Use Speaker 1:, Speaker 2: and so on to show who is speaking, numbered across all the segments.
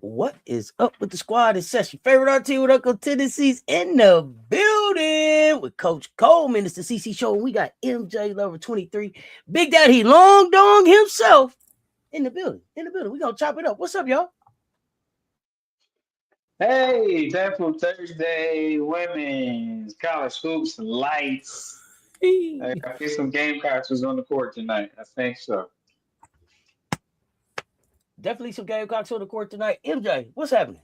Speaker 1: What is up with the squad? It's your favorite RT with Uncle Tennessee's in the building with Coach Coleman. It's the CC Show. We got MJ Lover 23, Big Daddy Long Dong himself in the building. We're going to chop it up. What's up, y'all?
Speaker 2: Hey, Thankful Thursday, women's college hoops lights. I think some Gamecocks was on the court tonight. I think so.
Speaker 1: Definitely some Gamecocks on the court tonight. MJ, what's happening?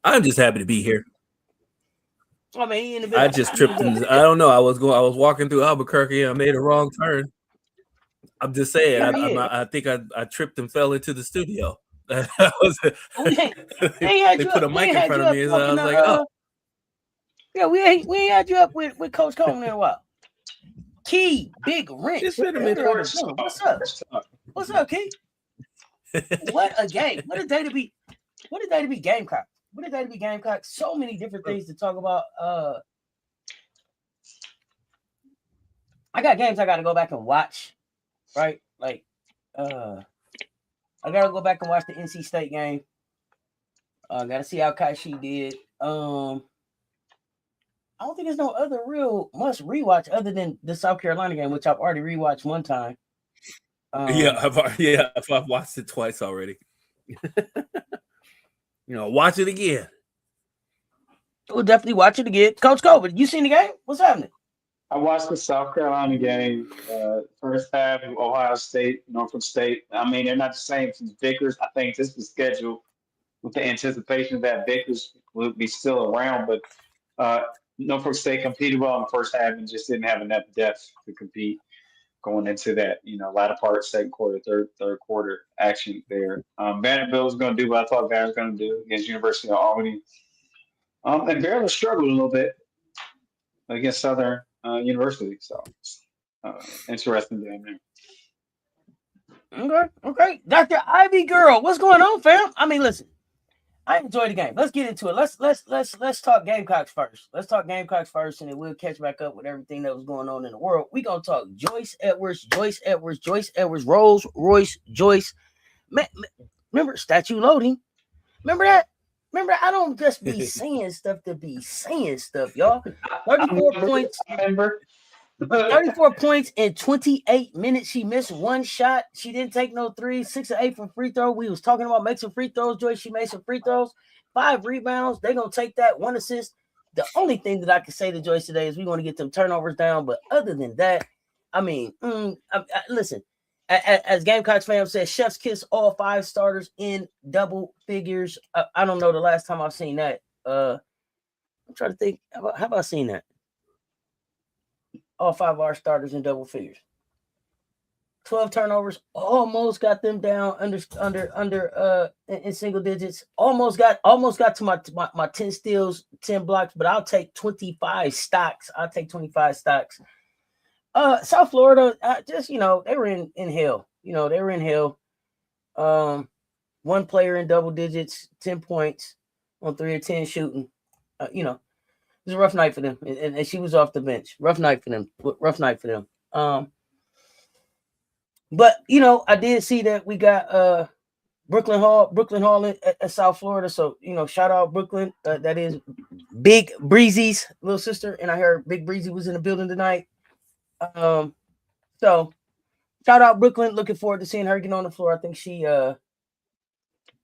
Speaker 3: I'm just happy to be here.
Speaker 1: I mean,
Speaker 3: I just tripped. I don't know. I was walking through Albuquerque and I made a wrong turn. I'm just saying. I think I tripped and fell into the studio. They put a mic in front of me, and I was like, "Oh,
Speaker 1: yeah, we ain't had you up with Coach Coleman in a while." Key, Big Wrench.
Speaker 3: It's been a minute.
Speaker 1: What's up? What's up, Key? What a game! What a day to be! What a day to be Gamecock! What a day to be Gamecock! So many different things to talk about. I got games I got to go back and watch. Right, like, I gotta go back and watch the NC State game. Gotta see how Kaishi did. I don't think there's no other real must rewatch other than the South Carolina game, which I've already rewatched one time.
Speaker 3: I've watched it twice already. Watch it again.
Speaker 1: We'll definitely watch it again. Coach Colbert, you seen the game? What's happening?
Speaker 2: I watched the South Carolina game, first half of Ohio State, Norfolk State. I mean, they're not the same since Vickers. I think this was scheduled with the anticipation that Vickers would be still around, but Norfolk State competed well in the first half and just didn't have enough depth to compete going into that, latter part, second quarter, third quarter action there. Vanderbilt was going to do what I thought Vanderbilt was going to do against University of Albany. And Maryland struggled a little bit against Southern University. So, interesting game
Speaker 1: there. Okay. Dr. Ivy Girl, what's going on, fam? I mean, listen, I enjoyed the game. Let's get into it. Let's talk Gamecocks first. Let's talk Gamecocks first, and then we'll catch back up with everything that was going on in the world. We're going to talk Joyce Edwards, Rolls-Royce, Joyce. Remember, statue loading. Remember that? Remember, I don't just be saying stuff to be saying stuff, y'all. 34 points. 34 points in 28 minutes. She missed one shot. She didn't take no three. 6 of 8 from free throw. We was talking about make some free throws, Joyce. She made some free throws. 5 rebounds. They're going to take that. 1 assist. The only thing that I can say to Joyce today is we're going to get them turnovers down. But other than that, I mean, listen, as Gamecocks fans said, chef's kiss all 5 starters in double figures. I don't know the last time I've seen that. I'm trying to think. How about I seen that? All 5 of our starters in double figures. 12 turnovers, almost got them down under in single digits. Almost got to my 10 steals, 10 blocks, but I'll take 25 stocks. South Florida, they were in hell. They were in hell. 1 player in double digits, 10 points on 3 of 10 shooting. It was a rough night for them, and she was off the bench. Rough night for them. But I did see that we got Brooklyn Hall at South Florida. So shout out Brooklyn. That is Big Breezy's little sister, and I heard Big Breezy was in the building tonight. So shout out Brooklyn. Looking forward to seeing her get on the floor. I think she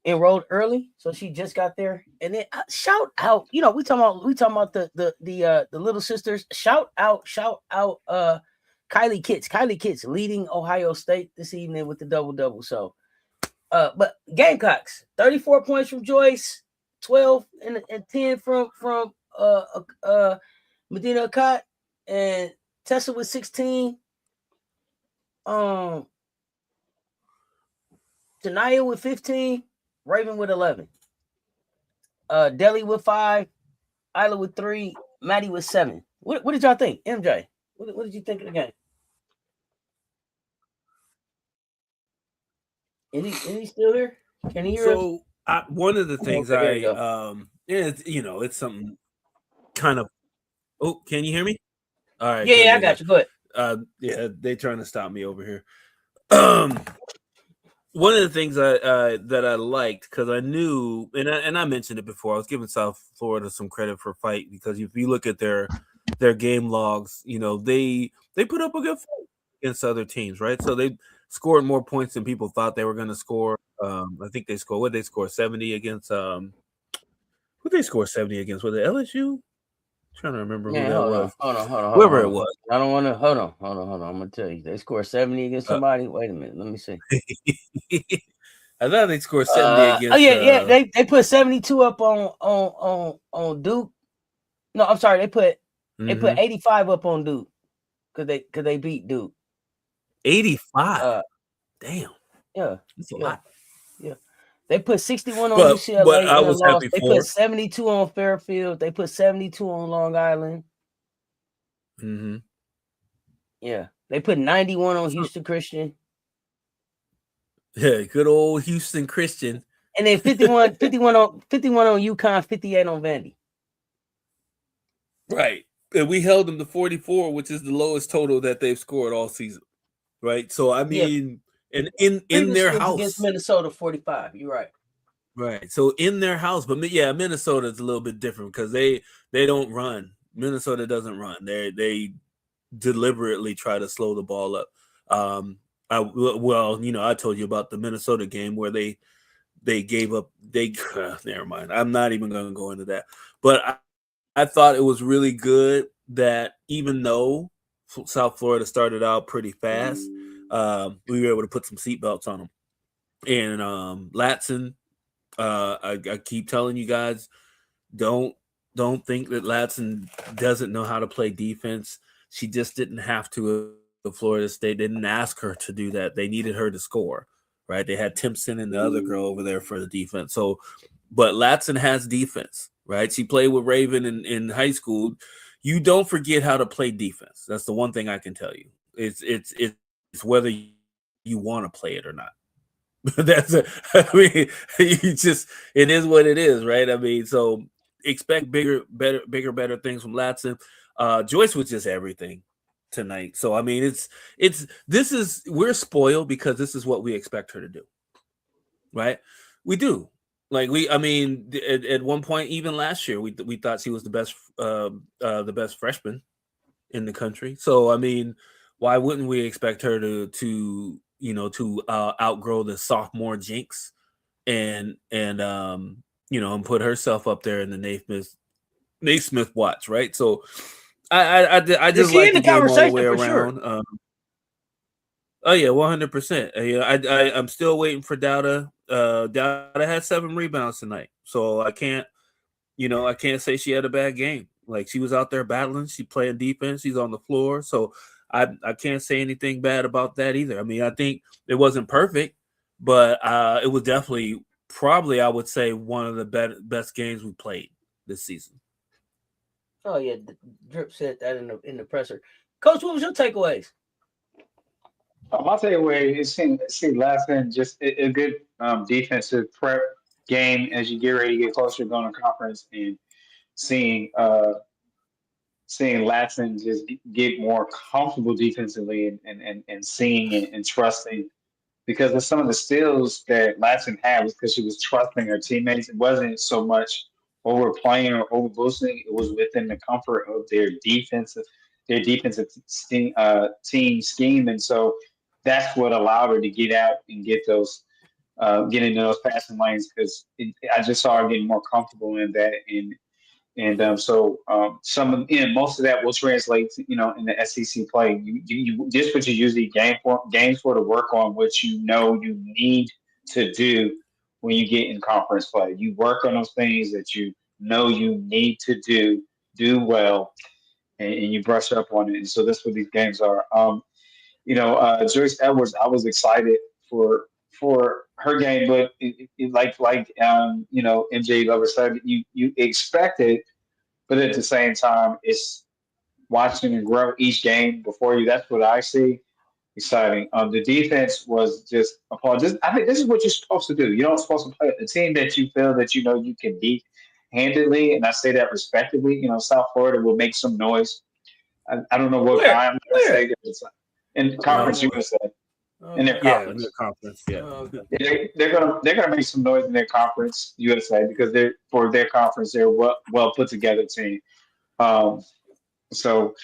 Speaker 1: enrolled early, so she just got there. And then shout out, we talking about the little sisters. Shout out, Kylie Kitts leading Ohio State this evening with the double. So, but Gamecocks, 34 points from Joyce, 12 and 10 from Medina Akot, and Tessa with 16. Tanaya with 15, Raven with 11. Deli with 5, Isla with 3, Maddie with 7. What did y'all think? MJ, what did you think of the game? Is he still here? Can he hear us?
Speaker 3: So one of the things it's something kind of. Oh, can you hear me? All right.
Speaker 1: Yeah, I got you. Go
Speaker 3: ahead. Yeah, they trying to stop me over here. One of the things that I liked, because I knew, and I mentioned it before, I was giving South Florida some credit for fight, because if you look at their game logs, they put up a good fight against other teams, right? So they scored more points than people thought they were going to score. I think they scored 70 against who they score 70 against? Was it LSU? I'm trying to remember who that was.
Speaker 1: Hold on.
Speaker 3: Whoever it was.
Speaker 1: I don't want to. Hold on. I'm gonna tell you. They scored 70 against somebody. Wait a minute. Let me see.
Speaker 3: I thought they scored 70 against.
Speaker 1: Oh yeah. They put 72 up on Duke. No, I'm sorry. They put 85 up on Duke because they beat Duke.
Speaker 3: 85. Damn.
Speaker 1: Yeah,
Speaker 3: that's a lot.
Speaker 1: Yeah. They put 61 on UCLA.
Speaker 3: But I was happy
Speaker 1: They put 72 on Fairfield. They put 72 on Long Island.
Speaker 3: Mm-hmm.
Speaker 1: Yeah. They put 91 on Houston Christian.
Speaker 3: Yeah, good old Houston Christian.
Speaker 1: And then 51 on UConn, 58 on Vandy.
Speaker 3: Right. And we held them to 44, which is the lowest total that they've scored all season. Right. So I mean, and in their house
Speaker 1: against Minnesota, 45. You're right.
Speaker 3: Right. So in their house, but yeah, Minnesota is a little bit different because they don't run. Minnesota doesn't run. They deliberately try to slow the ball up. I told you about the Minnesota game where they gave up. Never mind. I'm not even going to go into that. But I thought it was really good that even though South Florida started out pretty fast, we were able to put some seatbelts on them. And Latson, I keep telling you guys, don't think that Latson doesn't know how to play defense. She just didn't have to. Florida State didn't ask her to do that. They needed her to score, right? They had Timpson and the other girl over there for the defense. So, but Latson has defense, right? She played with Raven in high school. You don't forget how to play defense. That's the one thing I can tell you. It's whether you want to play it or not. It is what it is, right? I mean, so expect bigger, better things from Latson. Joyce was just everything tonight. So I mean, we're spoiled because this is what we expect her to do, right? We do. Like at one point, even last year, we thought she was the best freshman in the country. So I mean, why wouldn't we expect her to outgrow the sophomore jinx and put herself up there in the Naismith watch, right? So I just like the game all the way around. Sure. Oh yeah, 100%. I'm still waiting for Dowda. Dowda had 7 rebounds tonight, so I can't say she had a bad game. Like, she was out there battling. She playing defense. She's on the floor, so I can't say anything bad about that either. I mean, I think it wasn't perfect, but it was definitely probably, I would say, one of the best games we played this season.
Speaker 1: Oh yeah, Drip said that in the presser. Coach, what was your takeaways?
Speaker 2: My takeaway is seeing Latson just a good defensive prep game as you get ready to get closer to going to conference, and seeing Latson just get more comfortable defensively and seeing and trusting, because of some of the steals that Latson had was because she was trusting her teammates. It wasn't so much overplaying or over boosting. It was within the comfort of their defensive team scheme, and so that's what allowed her to get out and get those getting into those passing lanes because I just saw her getting more comfortable in that. Some of most of that will translate to, in the SEC play. You this what you usually games for to work on what you need to do when you get in conference play. You work on those things that you need to do well, and you brush up on it. And so that's what these games are. Joyce Edwards, I was excited for her game, but MJ Lover said, you expect it, but at the same time, it's watching and grow each game before you. That's what I see. Exciting. The defense was just appalling. I think this is what you're supposed to do. You're not supposed to play a team that you feel that you can beat handedly, and I say that respectively. South Florida will make some noise. I don't know what guy I'm going to say. In Conference USA, in their conference.
Speaker 3: In their conference, yeah.
Speaker 2: Okay. They're gonna make some noise in their Conference USA because for their conference they're well put together team. So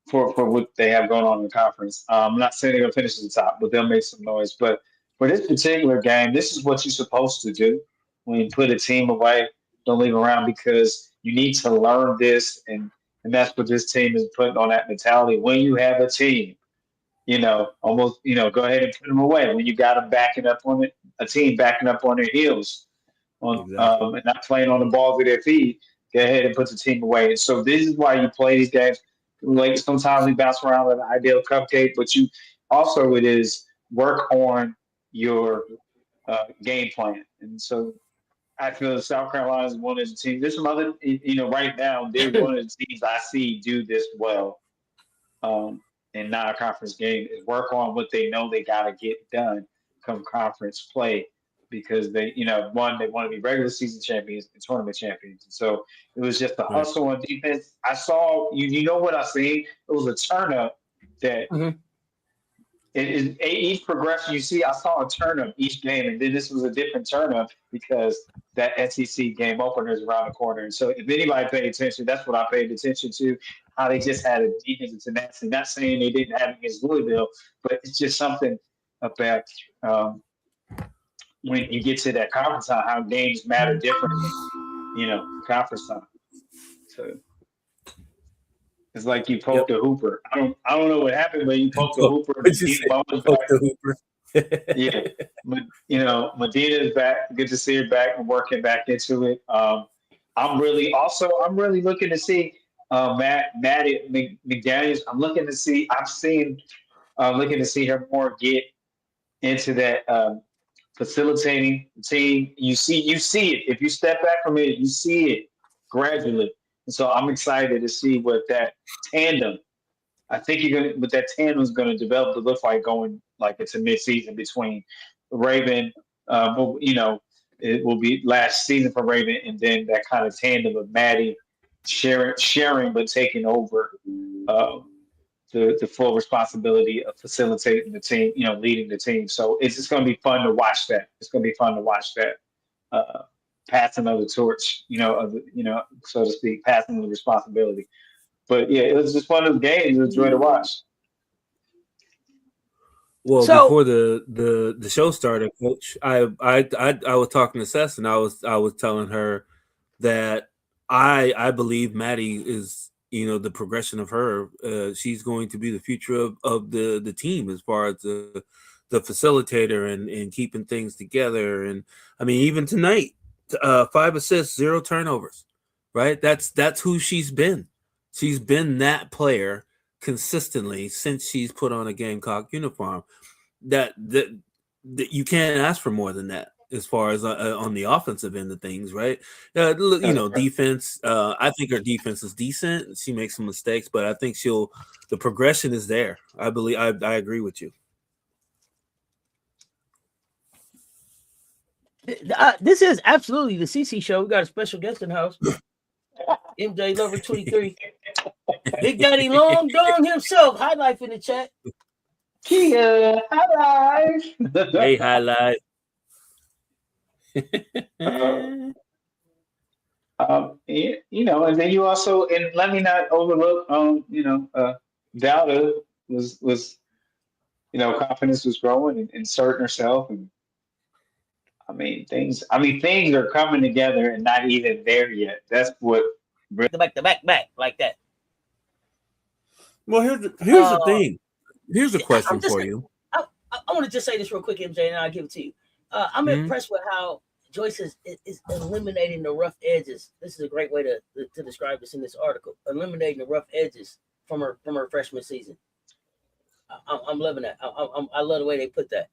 Speaker 2: for what they have going on in the conference, I'm not saying they're gonna finish at the top, but they'll make some noise. But for this particular game, this is what you're supposed to do when you put a team away. Don't leave around because you need to learn this, and that's what this team is putting on that mentality. When you have a team. Almost, go ahead and put them away when you got them backing up on it, a team backing up on their heels, and not playing on the balls of their feet. Go ahead and put the team away. And so this is why you play these games. Like sometimes we bounce around like an ideal cupcake, but you also it is work on your game plan. And so I feel South Carolina is one of the teams. There's some other, right now they're one of the teams I see do this well. In non-conference game is work on what they know they got to get done come conference play because they want to be regular season champions and tournament champions. And so it was just a hustle on defense. I saw what I seen. It was a turn up that each progression you see. I saw a turn up each game, and then this was a different turn up because that SEC game opener is around the corner. And so if anybody paid attention, that's what I paid attention to. How they just had a defensive tenacity. Not saying they didn't have it against Louisville, but it's just something about when you get to that conference time, how games matter differently, conference time. So it's like you poked a hooper. I don't know what happened, but you poked a hooper. Yeah, but Medina is back. Good to see her back and working back into it. I'm really looking to see. Maddie McDaniels. I'm looking to see her more get into that facilitating the team. You see it. If you step back from it, you see it gradually. And so I'm excited to see what that tandem. I think what that tandem is going to develop to look like going like it's a mid-season between Raven. It will be last season for Raven, and then that kind of tandem of Maddie. Sharing, but taking over the full responsibility of facilitating the team, leading the team. So it's just going to be fun to watch that. It's going to be fun to watch that passing of the torch, so to speak, passing the responsibility. But yeah, it was just one of those games. It was a joy to watch.
Speaker 3: Well, before the show started, Coach, I was talking to Seth, and I was telling her that. I believe Maddie is, the progression of her. She's going to be the future of the team as far as the facilitator and keeping things together. And I mean, even tonight, 5 assists, 0 turnovers, right? That's who she's been. She's been that player consistently since she's put on a Gamecock uniform. That you can't ask for more than that. As far as on the offensive end of things, right? Defense. I think her defense is decent. She makes some mistakes, but I think the progression is there. I believe. I agree with you.
Speaker 1: This is absolutely the CC show. We got a special guest in the house. MJ Lover 23. Big Daddy Long Dong himself. High Life in the chat.
Speaker 2: Kia, High Life.
Speaker 3: Hey, High Life.
Speaker 2: And then you also, and let me not overlook, Dowda was, confidence was growing and inserting herself, and I mean, things are coming together and not even there yet. That's what
Speaker 1: back like that.
Speaker 3: Well, here's the thing. Here's a question
Speaker 1: just,
Speaker 3: for you.
Speaker 1: I want to just say this real quick, MJ, and I'll give it to you. I'm impressed with how Joyce is eliminating the rough edges. This is a great way to describe this in this article. Eliminating the rough edges from her freshman season. I'm loving that. I love the way they put that.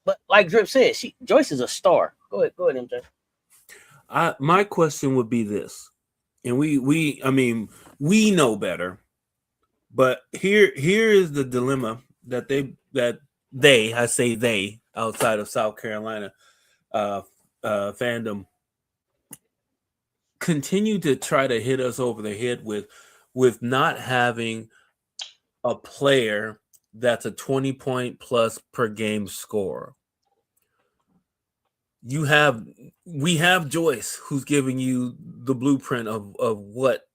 Speaker 1: But like Drip said, Joyce is a star. Go ahead, MJ.
Speaker 3: My question would be this, and we know better, but here is the dilemma that they outside of South Carolina fandom continue to try to hit us over the head with not having a player that's a 20-point plus per game scorer. We have Joyce, who's giving you the blueprint of what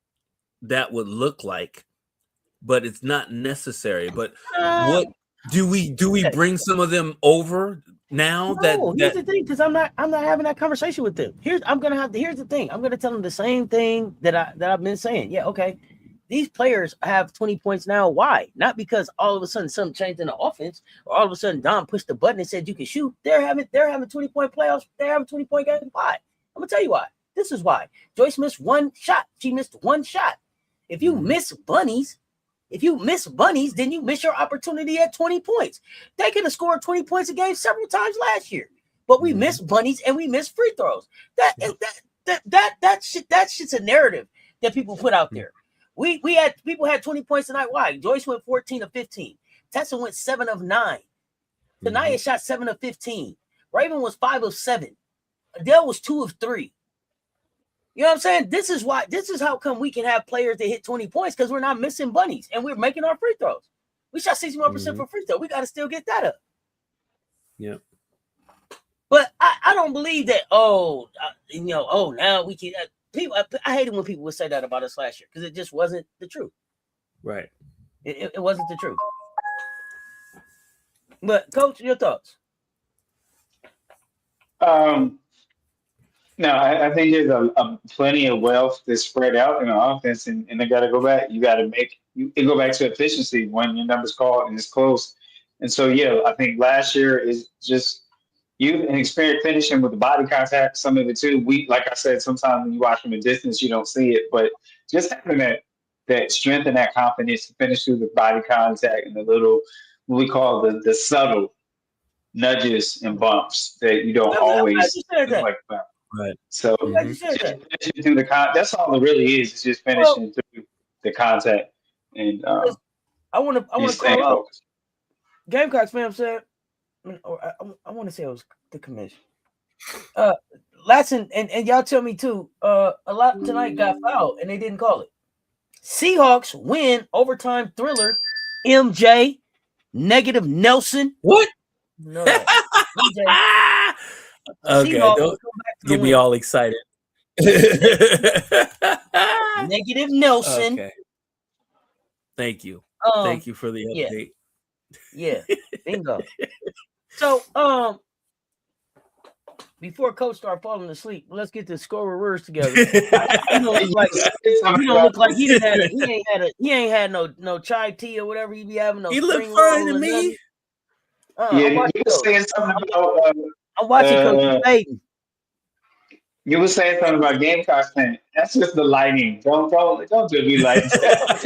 Speaker 3: that would look like, but it's not necessary. But what do we bring some of them over now?
Speaker 1: Here's the thing, because I'm not having that conversation with them. Here's the thing. I'm gonna tell them the same thing that I've been saying. Yeah, okay. These players have 20 points now. Why? Not because all of a sudden something changed in the offense, or all of a sudden Don pushed the button and said you can shoot. They're having 20-point playoffs. They're having 20-point games. Why? I'm gonna tell you why. This is why. Joyce missed one shot. She missed one shot. If you miss bunnies, then you miss your opportunity at 20 points. They could have scored 20 points a game several times last year, but we missed bunnies and we missed free throws. That shit's a narrative that people put out there. People had 20 points tonight. Why? Joyce went 14 of 15. Tessa went 7 of 9. Tanaya shot 7 of 15. Raven was 5 of 7. Adele was 2 of 3. You know what I'm saying? This is how come we can have players that hit 20 points, because we're not missing bunnies and we're making our free throws. We shot 61% for free throw. We got to still get that up.
Speaker 3: Yeah.
Speaker 1: But I don't believe that. Now we can. People, I hated when people would say that about us last year, because it just wasn't the truth.
Speaker 3: Right.
Speaker 1: It wasn't the truth. But Coach, your thoughts?
Speaker 2: No, I think there's a plenty of wealth that's spread out in the offense, and they got to go back. You got to go back to efficiency when your number's called and it's close. And so, yeah, I think last year is just you and experience finishing with the body contact. Some of it too. Like I said, sometimes when you watch from a distance, you don't see it, but just having that strength and that confidence to finish through the body contact and the little, what we call the subtle nudges and bumps that you don't always like that.
Speaker 3: Right.
Speaker 2: So just finishing through that's all it really is. It's just finishing through the contact. And
Speaker 1: I want to call out Gamecocks fam said, I want to say it was the commission. Latson and y'all tell me too. A lot tonight got fouled and they didn't call it. Seahawks win overtime thriller. MJ negative Nelson.
Speaker 3: What?
Speaker 1: No. MJ.
Speaker 3: Okay, don't get me all excited.
Speaker 1: Negative Nelson.
Speaker 3: Okay. Thank you. Thank you for the update.
Speaker 1: Yeah. Bingo. So, before Coach start falling asleep, let's get the score words together. You don't look like he ain't had no chai tea or whatever he be having.
Speaker 3: He looked fine to me.
Speaker 2: You were saying something about.
Speaker 1: I'm watching Coach Payton.
Speaker 2: You were saying something about Gamecocks fan. That's just the lighting. Don't do me like that.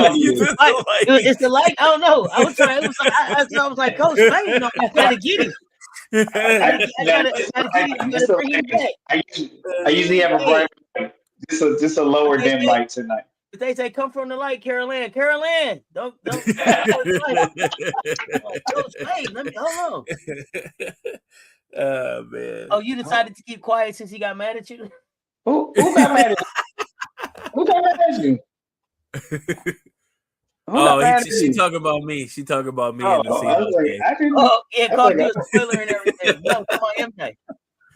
Speaker 1: It's the light. I don't know. I was trying. I was like, Coach Payton, I gotta get him. I gotta bring him back.
Speaker 2: I usually have a bright light. Just a lower dim light tonight.
Speaker 1: But they say, come from the light, Carol Ann. Carol Ann, don't. Coach Payton, let me hold on.
Speaker 3: Oh man!
Speaker 1: Oh, you decided to keep quiet since he got mad at you?
Speaker 2: Who got mad at you? Who got mad at you?
Speaker 3: She talking about me. She talking about me in the Seahawks game.
Speaker 1: Called you a spoiler and everything. No, come on, MJ.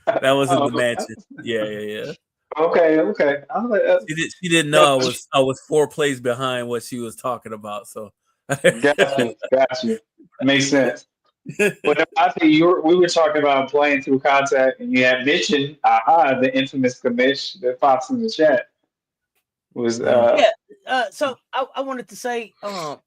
Speaker 3: That wasn't the matches. Yeah.
Speaker 2: Okay.
Speaker 3: She didn't know I was 4 plays behind what she was talking about. So
Speaker 2: got you. Makes sense. But I think we were talking about playing through contact, and you had mentioned, the infamous commish that pops in the chat was
Speaker 1: So I wanted to say, the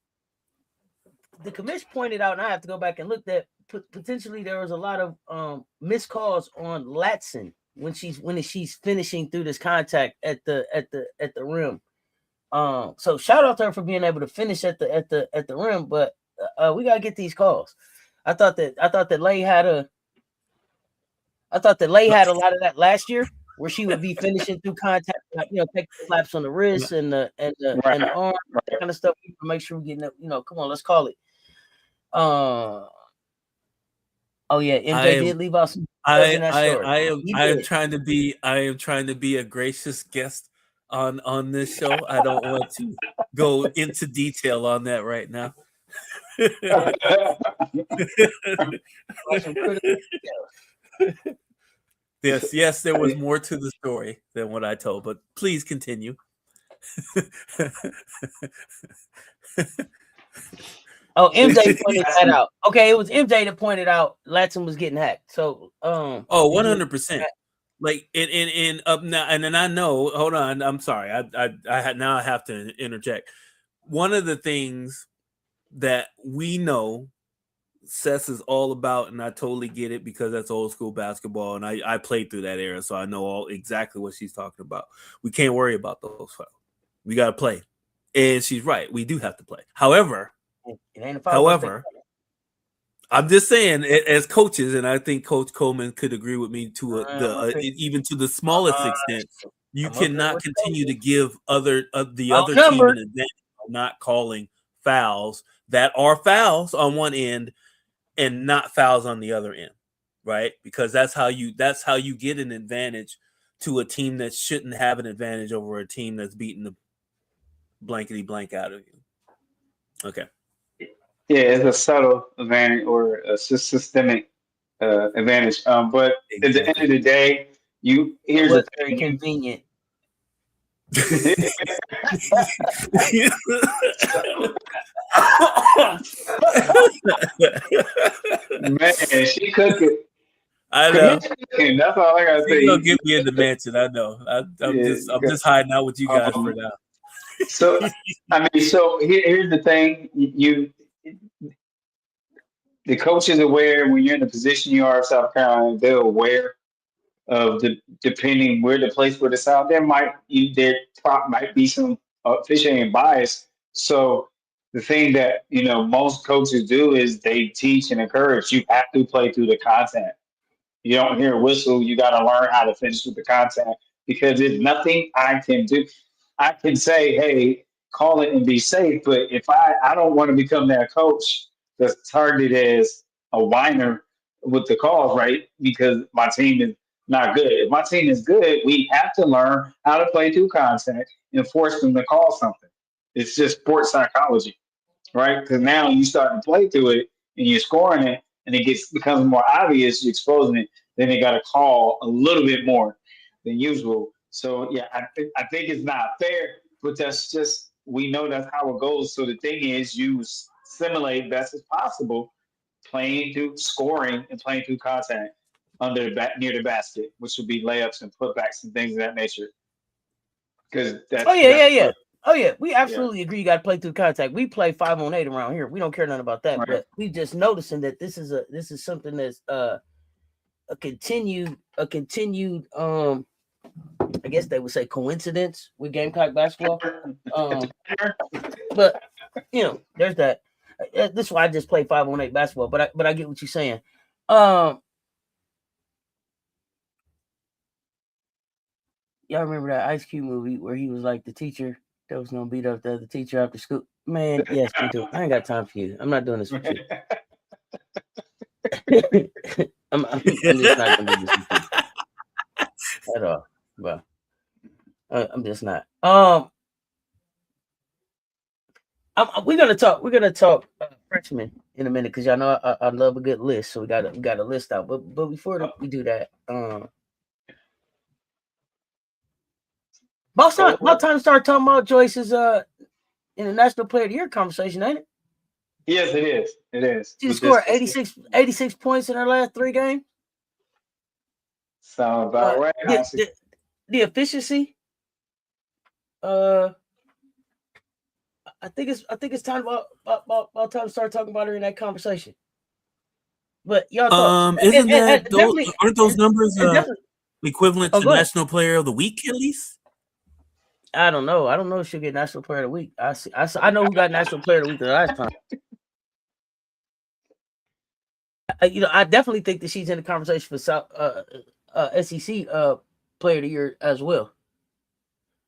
Speaker 1: commish pointed out, and I have to go back and look, that potentially there was a lot of missed calls on Latson when she's finishing through this contact at the rim. So shout out to her for being able to finish at the rim, but we gotta get these calls. I thought that Lay had a lot of that last year, where she would be finishing through contact, like, take the slaps on the wrist and the arm, that kind of stuff. Make sure we're getting it. Come on, let's call it. Oh yeah, MJ did leave out some.
Speaker 3: I am trying to be a gracious guest on this show. I don't want to go into detail on that right now. Yes, there was more to the story than what I told, but please continue.
Speaker 1: Oh, MJ pointed that out. Okay, it was MJ that pointed out Latson was getting hacked. So,
Speaker 3: 100%. Like in up now, and then I know. Hold on, I'm sorry. I have to interject. One of the things that we know Seth is all about, and I totally get it because that's old school basketball, and I played through that era, so I know exactly what she's talking about. We can't worry about those fouls. We got to play, and she's right. We do have to play. However, I'm just saying, as coaches, and I think Coach Coleman could agree with me to even to the smallest extent. You cannot continue to give the other team an advantage of not calling fouls that are fouls on one end and not fouls on the other end, right? Because that's how you get an advantage to a team that shouldn't have an advantage over a team that's beating the blankety blank out of you. Okay.
Speaker 2: Yeah, it's a subtle advantage or a systemic advantage. But at the end of the day, here's the
Speaker 1: very convenient.
Speaker 2: Man, she cooking.
Speaker 3: I know.
Speaker 2: That's all I gotta say.
Speaker 3: You're gonna get me in the mansion. I know. I'm just hiding out with you guys for now.
Speaker 2: So here's the thing: the coach is aware when you're in the position you are in South Carolina. They're aware of depending where the place where the South. There might be some officiating bias. So the thing that most coaches do is they teach and encourage. You have to play through the contact. You don't hear a whistle. You got to learn how to finish with the contact because there's nothing I can do. I can say, hey, call it and be safe. But if I don't want to become that coach that's targeted as a whiner with the calls, right? Because my team is not good. If my team is good, we have to learn how to play through contact and force them to call something. It's just sports psychology, right? Because now you start to play through it and you're scoring it and it becomes more obvious, you're exposing it, then they got to call a little bit more than usual. So, yeah, I think it's not fair, but that's just, we know that's how it goes. So the thing is, you simulate best as possible playing through scoring and playing through contact near the basket, which would be layups and putbacks and things of that nature. Because
Speaker 1: we absolutely agree. You got to play through contact. We play 5-on-8 around here. We don't care nothing about that. Right. But we just noticing that this is something that's a continued I guess they would say coincidence with Gamecock basketball. But there's that. This is why I just play 5-on-8 basketball. But I get what you're saying. Y'all remember that Ice Cube movie where he was like the teacher that was gonna beat up the other teacher after school? Man, yes, we do. I ain't got time for you. I'm not doing this with you. I'm just not gonna do this with you at all. Well, I'm just not. We're gonna talk freshmen in a minute because y'all know I love a good list, so we got a list out. But before we do that, about time to start talking about Joyce's International Player of the Year conversation, ain't it?
Speaker 2: Yes, it is. It is.
Speaker 1: She
Speaker 2: With
Speaker 1: scored
Speaker 2: this,
Speaker 1: 86 points in her last 3 games.
Speaker 2: sound about right.
Speaker 1: The efficiency. I think it's time about time to start talking about her in that conversation. But y'all talk.
Speaker 3: Isn't that
Speaker 1: definitely
Speaker 3: aren't those numbers equivalent to
Speaker 1: ahead.
Speaker 3: National Player of the Week at least?
Speaker 1: I don't know. I don't know if she'll get National Player of the Week. I know who got National Player of the Week the last time. I definitely think that she's in the conversation for SEC Player of the Year as well.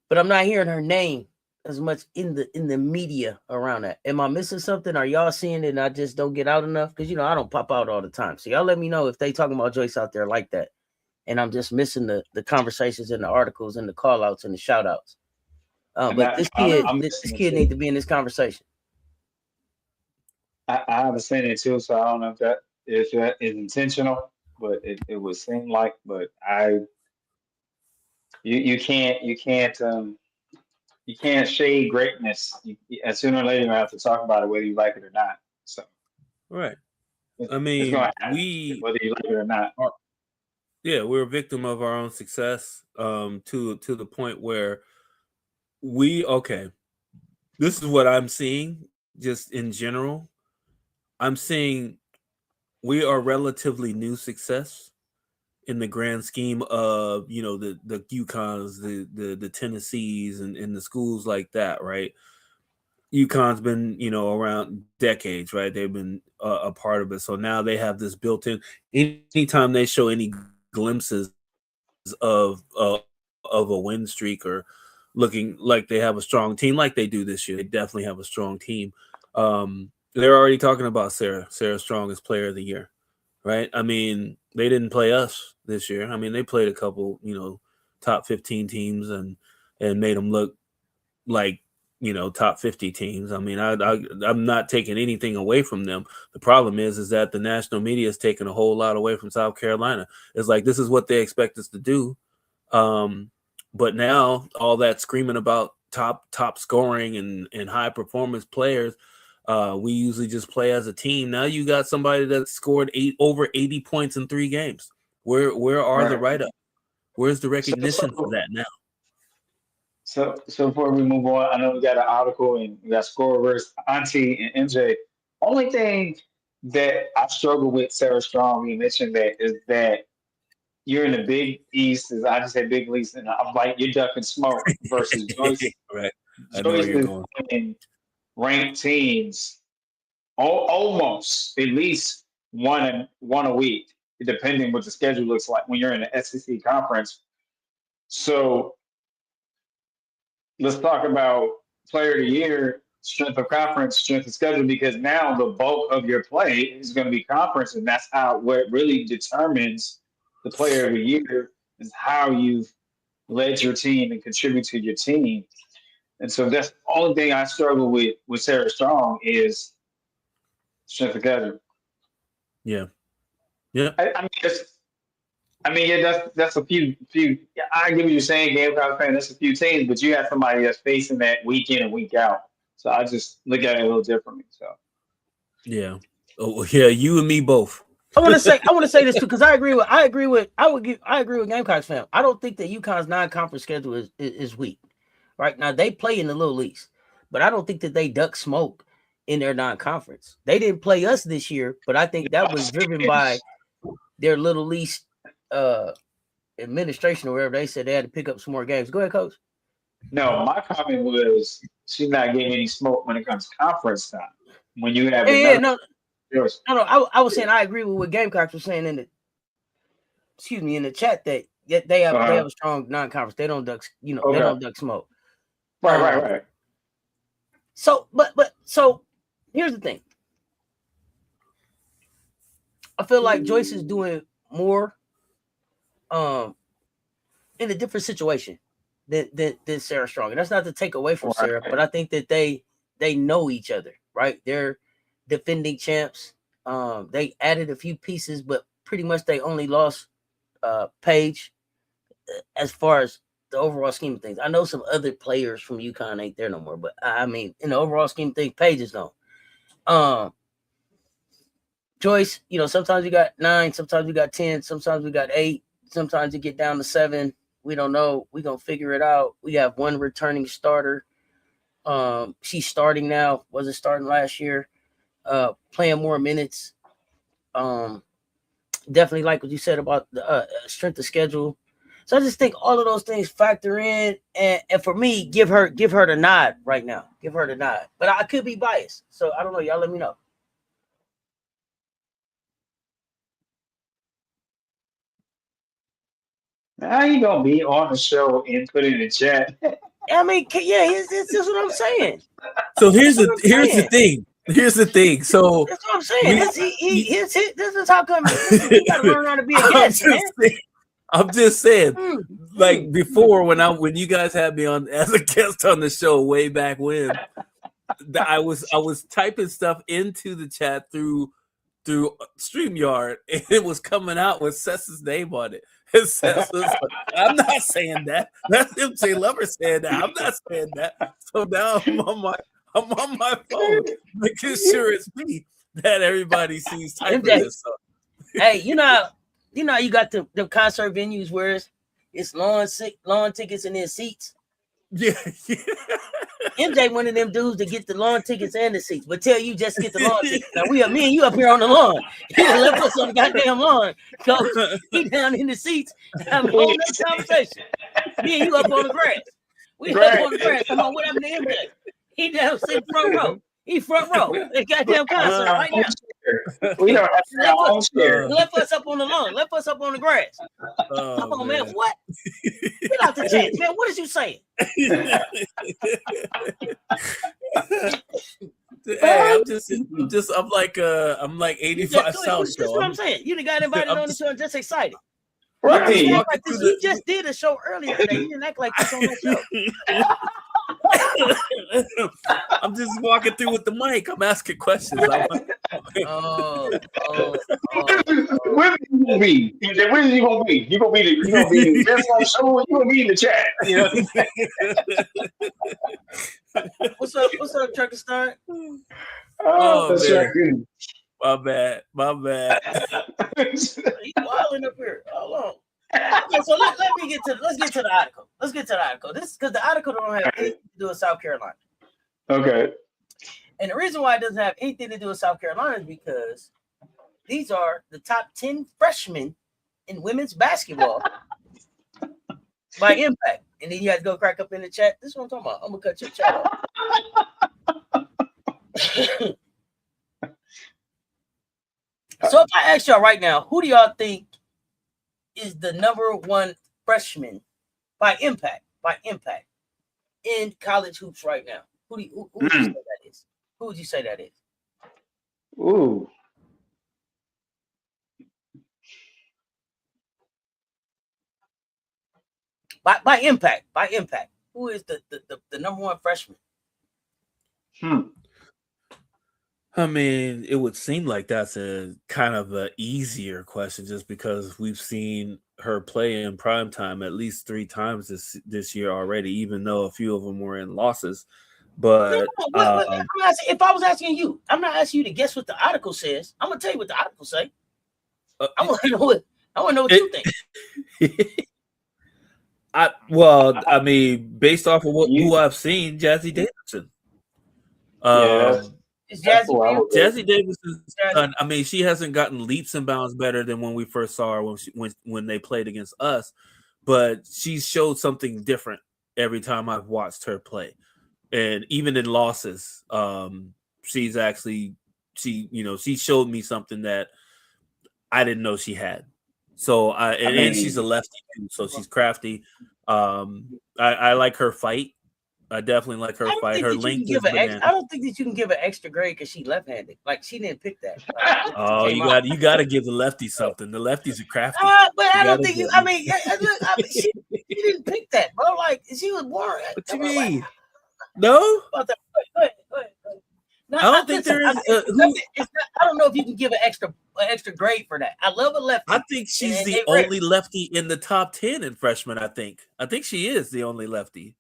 Speaker 1: But I'm not hearing her name as much in the media around that. Am I missing something? Are y'all seeing it and I just don't get out enough? Because I don't pop out all the time. So y'all let me know if they talking about Joyce out there like that. And I'm just missing the conversations and the articles and the call outs and the shout outs. But this kid needs to be in this conversation.
Speaker 2: I haven't seen it too, so I don't know if that is intentional, but it would seem like. But you can't shade greatness. And sooner or later you have to talk about it, whether you like it or not. So
Speaker 3: right. I mean,
Speaker 2: whether you like it or not.
Speaker 3: Yeah, we're a victim of our own success. To the point where this is what I'm seeing just in general. I'm seeing we are relatively new success in the grand scheme of the UConns, the Tennessees, and the schools like that, right? UConn's been around decades, right? They've been a part of it, so now they have this built-in. Anytime they show any glimpses of a win streak or looking like they have a strong team, like they do this year, they definitely have a strong team. They're already talking about Sarah Strong as Player of the Year, right? I mean, they didn't play us this year. I mean, they played a couple, top 15 teams and made them look like, top 50 teams. I mean, I'm not taking anything away from them. The problem is that the national media is taking a whole lot away from South Carolina. It's like, this is what they expect us to do. But now all that screaming about top scoring and high performance players, we usually just play as a team. Now you got somebody that scored over 80 points in 3 games. Where are the write-up? Where's the recognition for that now?
Speaker 2: So before we move on, I know we got an article and we got scorers, Auntie and MJ. Only thing that I struggle with, Sarah Strong, you mentioned that, is that you're in the Big East, as I just said, Big East, and I'm like, you're ducking smoke versus Joyce.
Speaker 3: Right.
Speaker 2: Joyce is playing ranked teams almost at least one a week, depending what the schedule looks like when you're in the SEC conference. So let's talk about Player of the Year, strength of conference, strength of schedule, because now the bulk of your play is going to be conference, and that's where it really determines the Player of the Year is how you've led your team and contribute to your team. And so that's the only thing I struggle with Sarah Strong is strength of schedule.
Speaker 3: Yeah.
Speaker 2: I mean, that's a few. I get what you're saying, Gamecock fan. That's a few teams, but you have somebody that's facing that week in and week out. So I just look at it a little differently. So
Speaker 3: yeah, you and me both.
Speaker 1: I want to say this too, because I agree with Gamecocks fan. I don't think that UConn's non-conference schedule is weak. Right now they play in the Little East, but I don't think that they duck smoke in their non-conference. They didn't play us this year, but I think that was driven by their Little East administration or wherever. They said they had to pick up some more games. Go ahead, Coach.
Speaker 2: No, my comment was she's not getting any smoke when it comes to conference time. When you have
Speaker 1: no. I was saying I agree with what Gamecocks was saying in the chat that they have a strong non-conference. They don't duck they don't duck smoke.
Speaker 2: Right.
Speaker 1: So, so here's the thing. I feel like Joyce is doing more in a different situation than Sarah Strong. And that's not to take away from Sarah, but I think that they know each other, right? They're defending champs. They added a few pieces, but pretty much they only lost Paige as far as the overall scheme of things. I know some other players from UConn ain't there no more, but I mean, in the overall scheme of things, Paige is gone. Joyce, sometimes you got 9, sometimes you got 10, sometimes we got 8, sometimes you get down to 7. We don't know. We're gonna figure it out. We have one returning starter. She's starting now, wasn't starting last year, playing more minutes. Definitely like what you said about the strength of schedule. So I just think all of those things factor in, and for me, give her the nod right now. Give her the nod, but I could be biased, so I don't know. Y'all let me know.
Speaker 2: How you gonna be on the show and put in the chat?
Speaker 1: I mean, yeah, it's just what I'm saying.
Speaker 3: So here's the thing. Here's the thing. So
Speaker 1: that's what I'm saying. This is how come you gotta learn how to be a guest, man.
Speaker 3: I'm just saying, like before when you guys had me on as a guest on the show way back when, I was typing stuff into the chat through StreamYard, and it was coming out with Seth's name on it. And Seth was like, I'm not saying that. That's MJ Lover saying that. I'm not saying that. So now I'm on my phone making sure it's me that everybody sees typing this stuff.
Speaker 1: Hey, you know you got the concert venues where it's lawn tickets and then seats.
Speaker 3: Yeah.
Speaker 1: MJ one of them dudes to get the lawn tickets and the seats, but tell you just get the lawn tickets. Now me and you up here on the lawn. He left us on the goddamn lawn. Coach, he down in the seats. I'm holding this conversation. Me and you up on the grass. We up on the grass. Come on, what happened to MJ? He down sitting front row. He front row. The goddamn concert right now.
Speaker 2: We don't have our own share.
Speaker 1: Left us up on the lawn. Left us up on the grass. Come on, man. What? Get out the chat, man. What is you saying?
Speaker 3: Hey, I'm like 85 South.
Speaker 1: That's what I'm saying. You got invited on the show and just excited.
Speaker 2: Right.
Speaker 1: You just did a show earlier today. You didn't act like this on that show.
Speaker 3: I'm just walking through with the mic. I'm asking questions.
Speaker 2: Where are you gonna be? Where are you gonna be? You gonna be the best on the show. You gonna be in the chat. You
Speaker 1: know? What's up, Trucker Star?
Speaker 3: Oh, man. My bad.
Speaker 1: He's wilding up here. Hold on. Okay, so let's get to the article. Let's get to the article. This because the article don't have anything to do with South Carolina.
Speaker 2: Okay.
Speaker 1: And the reason why it doesn't have anything to do with South Carolina is because these are the top 10 freshmen in women's basketball by impact. And then you have to go crack up in the chat. This is what I'm talking about. I'm gonna cut your chat off. So if I ask y'all right now, who do y'all think is the number 1 freshman by impact in college hoops right now? Who would you say that is? Who would you say that is?
Speaker 2: Ooh.
Speaker 1: By impact. Who is the number 1 freshman?
Speaker 3: I mean, it would seem like that's a kind of an easier question just because we've seen her play in prime time at least 3 times this year already, even though a few of them were in losses. But
Speaker 1: if I was asking you, I'm not asking you to guess what the article says. I'm gonna tell you what the article say. I want to know what you think.
Speaker 3: I mean, based off of who I've seen, Jazzy Davidson. Jazzy Davidson. I mean, she hasn't gotten leaps and bounds better than when we first saw her when they played against us, but she's showed something different every time I've watched her play, and even in losses, she showed me something that I didn't know she had. So and she's a lefty too, so she's crafty. I like her fight. I definitely like her fight. Her length is bananas.
Speaker 1: I don't think that you can give an extra grade because she's left-handed. Like she didn't pick that.
Speaker 3: You got to give the lefty something. The lefties are crafty.
Speaker 1: But I don't think you. I mean, she didn't pick that, bro. Like she was born.
Speaker 3: What you mean? No.
Speaker 1: Go ahead. No,
Speaker 3: I don't think there is.
Speaker 1: I don't know if you can give an extra grade for that. I love a lefty.
Speaker 3: I think she's the only lefty in the top 10 in freshman. I think she is the only lefty.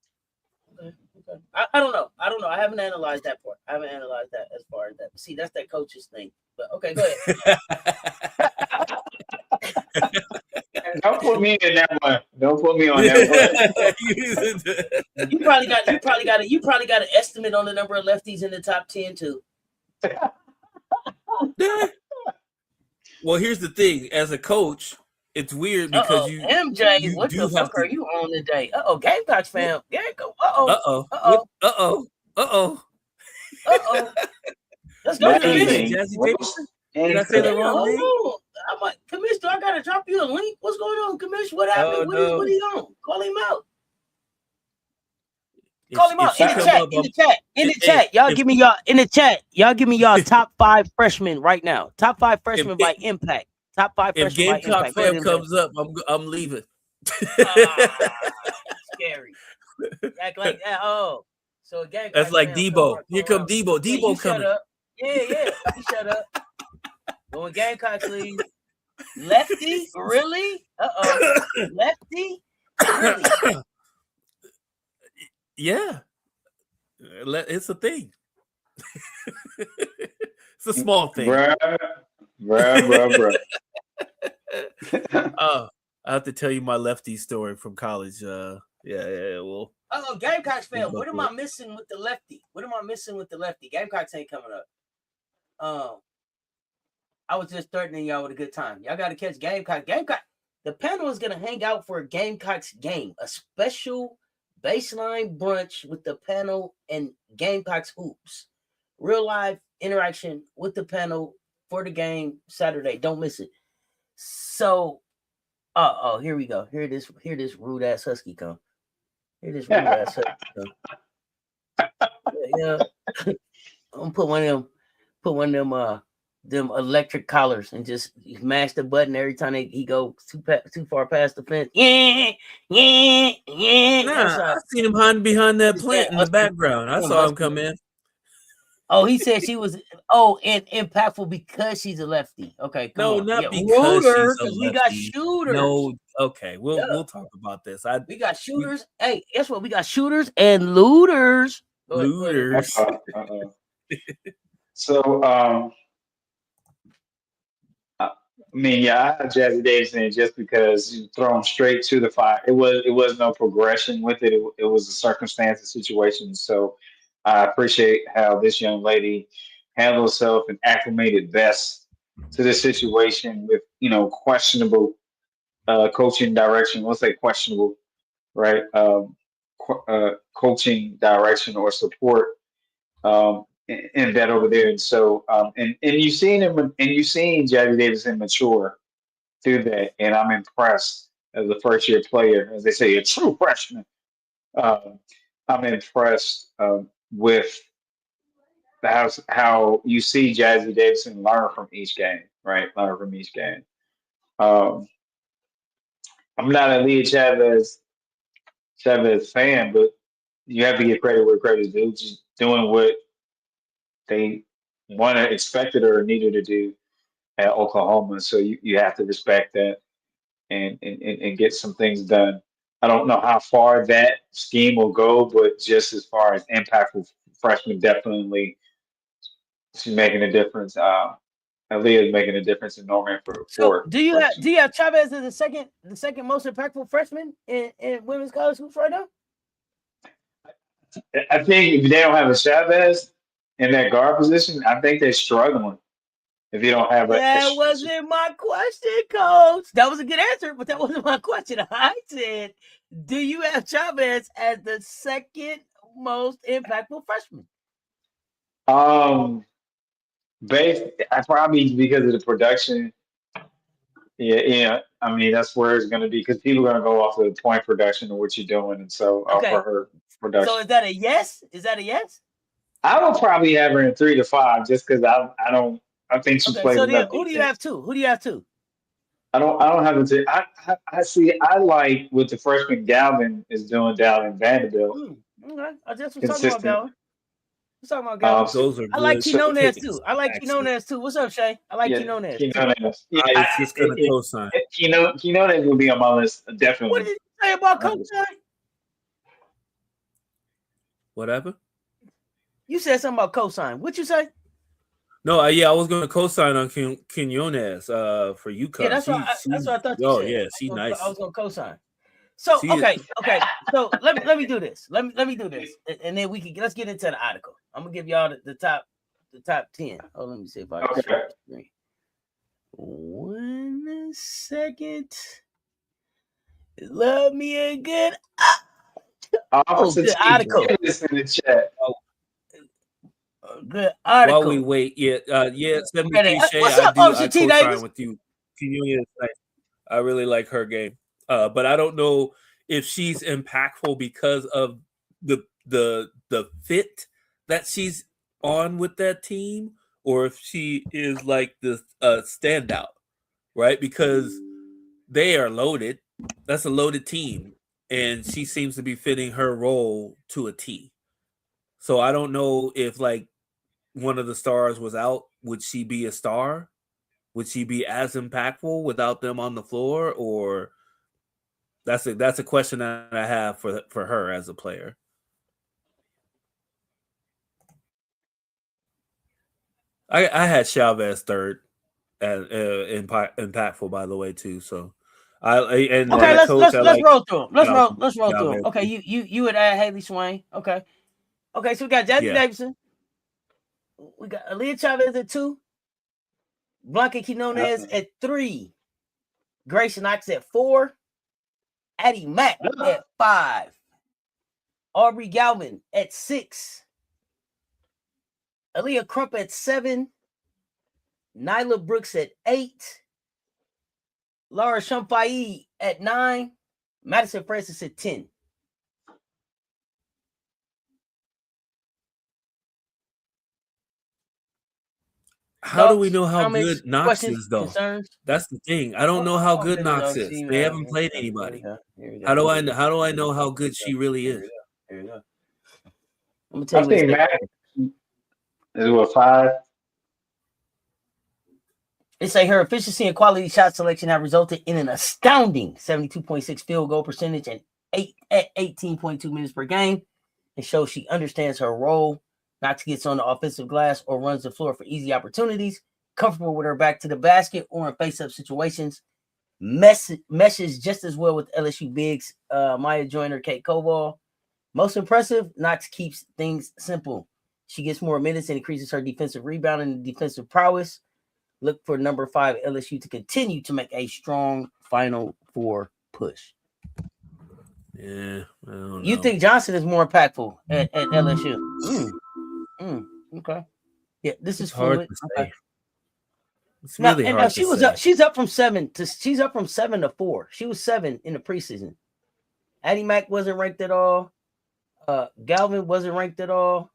Speaker 1: Okay. I don't know. I haven't analyzed that part. I haven't analyzed that as far as that. See, that's that coach's thing. But okay, go ahead.
Speaker 2: Don't put me in that one. Don't put me on that one.
Speaker 1: You probably got an estimate on the number of lefties in the top 10 too.
Speaker 3: Well, here's the thing. As a coach, it's weird because you
Speaker 1: MJ, what the fuck are you on today? Gamecocks fam. Let's go to the
Speaker 2: Amazing.
Speaker 3: Jazzy Davidson. Did I say the wrong name?
Speaker 1: I'm like, Commissioner, I gotta drop you a link. What's going on, Commissioner? What happened? What he on? Call him out. Call him out in the chat. Y'all give me y'all in the chat. Y'all give me y'all top 5 freshmen right now. Top 5 freshmen by impact. Top 5
Speaker 3: if
Speaker 1: freshmen by
Speaker 3: Gamecock
Speaker 1: impact.
Speaker 3: fam comes up, I'm leaving.
Speaker 1: Scary. Act like that. Oh, so Gamecock.
Speaker 3: That's like Debo. Here come Debo. Debo coming.
Speaker 1: Shut up. Yeah. You shut up. When Gamecocks leave. Lefty? Really? Lefty? Really?
Speaker 3: Yeah. It's a thing. It's a small thing.
Speaker 2: Bruh.
Speaker 3: I have to tell you my lefty story from college. Well.
Speaker 1: Gamecocks fan. What am I missing with the lefty? Gamecocks ain't coming up. I was just threatening y'all with a good time. Y'all got to catch Gamecock. The panel is going to hang out for a Gamecocks game, a special baseline brunch with the panel and Gamecocks hoops. Real live interaction with the panel for the game Saturday. Don't miss it. So, here we go. Here this rude ass husky come. Yeah. I'm gonna put one of them electric collars and just mash the button every time he go too far past the fence. Yeah.
Speaker 3: Nah, I seen him hiding behind that plant in the background. I saw him come in.
Speaker 1: Oh, he said she was and impactful because she's a lefty. Okay,
Speaker 3: because
Speaker 1: Rooters, because we got shooters.
Speaker 3: No, okay, we'll talk about this.
Speaker 1: We got shooters. Hey, guess what? We got shooters and looters.
Speaker 3: Looters.
Speaker 2: So, I had Jazzy Davidson just because you throw him straight to the fire. It was no progression with it. It was a circumstance, a situation. So I appreciate how this young lady handled herself and acclimated best to this situation with, questionable coaching direction. Let's say questionable, right? Coaching direction or support in that over there. And so, and you've seen Jazzy Davidson mature through that. And I'm impressed as a first year player, as they say, a true freshman. I'm impressed with how you see Jazzy Davidson learn from each game, right? Learn from each game. I'm not a Leah Chavez fan, but you have to give credit where credit is due. Just doing what they expected or needed to do at Oklahoma. So you have to respect that and get some things done. I don't know how far that scheme will go, but just as far as impactful freshman, definitely she's making a difference. Aaliyah is making a difference in Norman
Speaker 1: do you have Chavez as the second most impactful freshman in women's college hoops right now?
Speaker 2: I think if they don't have a Chavez in that guard position, I think they're struggling. If you don't have
Speaker 1: that wasn't my question, Coach. That was a good answer, but that wasn't my question. I said, do you have Chavez as the second most impactful freshman?
Speaker 2: Probably because of the production. Yeah. I mean, that's where it's going to be because people are going to go off of the point production of what you're doing, and so for her production.
Speaker 1: So is that a yes?
Speaker 2: I would probably have her in 3 to 5 just because I think she plays.
Speaker 1: So then, who do you have two?
Speaker 2: I don't have it. I see. I like what the freshman Galvin is doing down in Vanderbilt.
Speaker 1: Okay, I just was talking about Galvin. Those are I like Quinones too. What's up, Shay? I like Quinones.
Speaker 2: Yeah, I just gonna co-sign. Quinones will be on my list definitely.
Speaker 1: What did you say about co-sign?
Speaker 3: Whatever.
Speaker 1: You said something about cosign. What you say?
Speaker 3: No, I was going to co-sign on Quinones for UConn.
Speaker 1: Yeah, that's what I thought you said.
Speaker 3: Yeah, she's nice.
Speaker 1: I was going to cosign. So okay. So let me do this. Let me do this, and then let's get into the article. I'm gonna give y'all the top 10. Oh, let me see if I can share the screen. 1 second. Love me a good.
Speaker 2: Good
Speaker 1: article.
Speaker 2: Get this in the chat.
Speaker 1: Good article.
Speaker 3: While we wait, 73 Shay,
Speaker 1: What's up,
Speaker 3: I
Speaker 1: T.
Speaker 3: co-sign
Speaker 1: Davis?
Speaker 3: with you. I really like her game, but I don't know if she's impactful because of the fit that she's on with that team, or if she is like the standout, right? Because they are loaded. That's a loaded team, and she seems to be fitting her role to a T. So I don't know if like one of the stars was out, would she be a star? Would she be as impactful without them on the floor? Or that's a question that I have for her as a player. I had Chavez third and impactful, by the way, too. So let's
Speaker 1: roll through them. Let's roll through them. Okay, you would add Haley Swain. Okay, so we got Jazzy Davidson. We got Aaliyah Chavez at 2. Blanca Quinones at 3. Grayson Knox at 4. Addie Mack at 5. Aubrey Galvin at 6. Aaliyah Crump at 7. Nyla Brooks at 8. Laura Shumfai at 9. Madison Francis at 10.
Speaker 3: How do we know how good Knox is, though?
Speaker 1: Concerns?
Speaker 3: That's the thing. I don't know how good Knox is. They haven't played anybody. How do I know how good she really is?
Speaker 1: Here we go. I'm gonna tell you.
Speaker 2: I think Matt is what, 5.
Speaker 1: They say her efficiency and quality shot selection have resulted in an astounding 72.6 field goal percentage and 18.2 minutes per game. It shows she understands her role. Knox gets on the offensive glass or runs the floor for easy opportunities, comfortable with her back to the basket or in face-up situations, meshes just as well with LSU bigs Maya Joyner, Kate Koval. Most impressive, Knox keeps things simple. She gets more minutes and increases her defensive rebound and defensive prowess. Look for number 5 LSU to continue to make a strong Final Four push.
Speaker 3: Yeah, I don't know.
Speaker 1: You think Johnson is more impactful at LSU? Okay. Yeah, this is
Speaker 3: hard
Speaker 1: fluid.
Speaker 3: to say.
Speaker 1: Okay.
Speaker 3: It's really hard to say.
Speaker 1: She's up from 7 to 4. She was 7 in the preseason. Addie Mack wasn't ranked at all. Galvin wasn't ranked at all.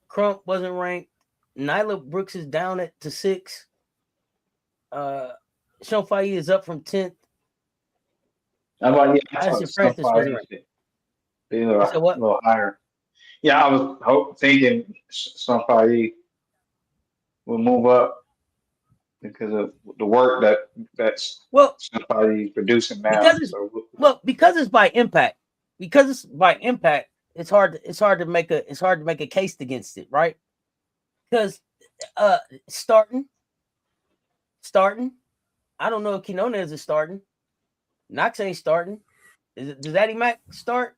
Speaker 1: Crump wasn't ranked. Nyla Brooks is down to 6. Shumfai is up from 10th.
Speaker 2: How about
Speaker 1: Francis wasn't ranked.
Speaker 2: Be a little higher. Yeah, I was thinking somebody will move up because of the work that's somebody producing now.
Speaker 1: Because it's by impact. Because it's by impact, it's hard to make a case against it, right? Because starting. I don't know if Quinones is starting. Knox ain't starting. Does Addie Mack start?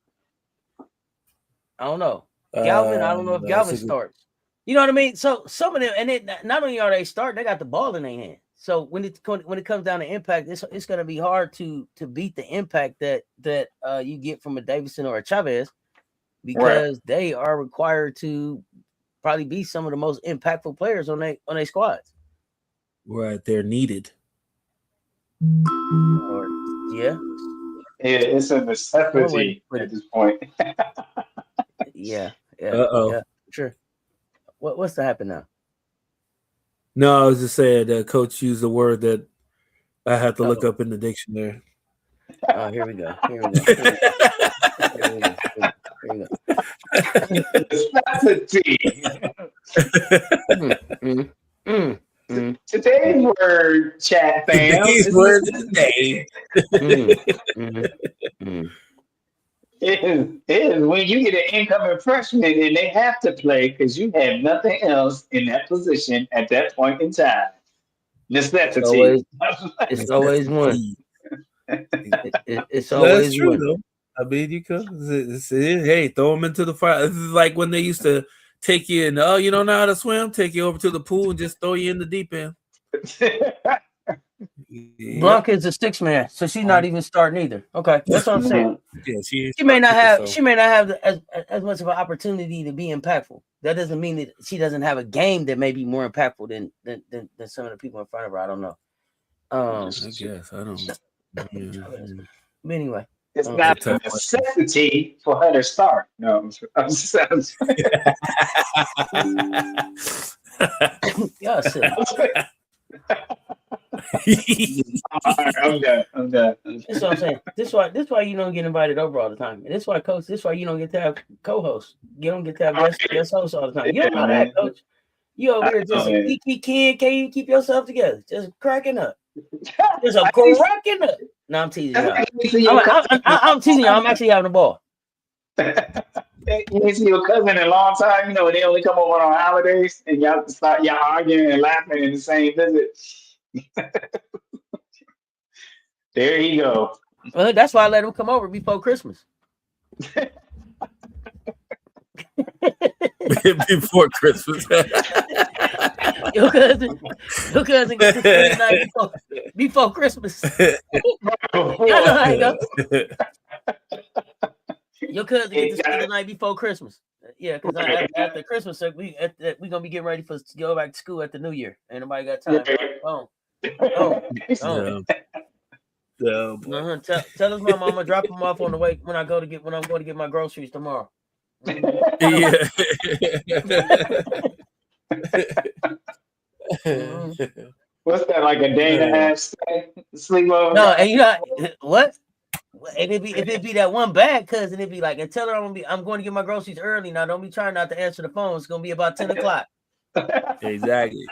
Speaker 1: I don't know. Galvin, I don't know if Galvin starts. You know what I mean? So some of them, and then not only are they starting, they got the ball in their hand. So when it comes down to impact, it's going to be hard to beat the impact that you get from a Davidson or a Chavez, because they are required to probably be some of the most impactful players on their squads.
Speaker 3: Right, they're needed.
Speaker 1: Yeah,
Speaker 2: it's a necessity at this point.
Speaker 1: Yeah.
Speaker 3: Uh-oh.
Speaker 1: Yeah, sure. What's to happen now?
Speaker 3: No, I was just saying that Coach used a word that I had to look up in the dictionary.
Speaker 1: Oh, here we go.
Speaker 2: Today's word, chat fam.
Speaker 3: Today's word of the day.
Speaker 2: It is when you get an incoming freshman and they have to play because you have nothing else in that position at that point in time. Necessity.
Speaker 1: It's always one.
Speaker 3: Necessity.
Speaker 1: It's
Speaker 3: That's
Speaker 1: always
Speaker 3: true
Speaker 1: one.
Speaker 3: though. I mean, you could. Hey, throw them into the fire. This is like when they used to take you in. Oh, you don't know how to swim? Take you over to the pool and just throw you in the deep end. Yeah.
Speaker 1: Blanca is a 6-man, so she's not even starting either. Okay, that's what I'm saying.
Speaker 3: Yeah,
Speaker 1: She may not have as much of an opportunity to be impactful. That doesn't mean that she doesn't have a game that may be more impactful than some of the people in front of her. I don't know.
Speaker 3: I guess I don't.
Speaker 1: But anyway,
Speaker 2: it's not a necessity for her to start. No, I'm
Speaker 1: y'all silly.
Speaker 2: I'm done.
Speaker 1: That's what I'm saying. This why you don't get invited over all the time. And this why you don't get to have co-hosts. You don't get to have guest hosts all the time. You don't know that, coach. You over here just can you keep yourself together? Just cracking up. Just a cracking up. No, I'm teasing y'all. I'm teasing y'all. I'm actually having a ball.
Speaker 2: You ain't see your cousin in a long time, you know, they only come over on holidays and y'all start arguing and laughing in the same visit. There you go.
Speaker 1: Well, that's why I let him come over before Christmas.
Speaker 3: Before Christmas.
Speaker 1: Your cousin gets to spend the night before Christmas. Y'all know how it goes. Your cousin gets to spend the night before Christmas. Yeah, because after Christmas, we gonna be getting ready to go back to school at the New Year. Ain't nobody got time. Tell his mom I'm gonna drop him off on the way when I'm going to get my groceries tomorrow.
Speaker 3: Yeah.
Speaker 2: What's that, like a day and a half stay? Sleepover?
Speaker 1: No, and you know what? And if it be that one bad cousin, it'd be like, and tell her I'm going to get my groceries early. Now don't be trying not to answer the phone. It's gonna be about 10 o'clock.
Speaker 3: Exactly.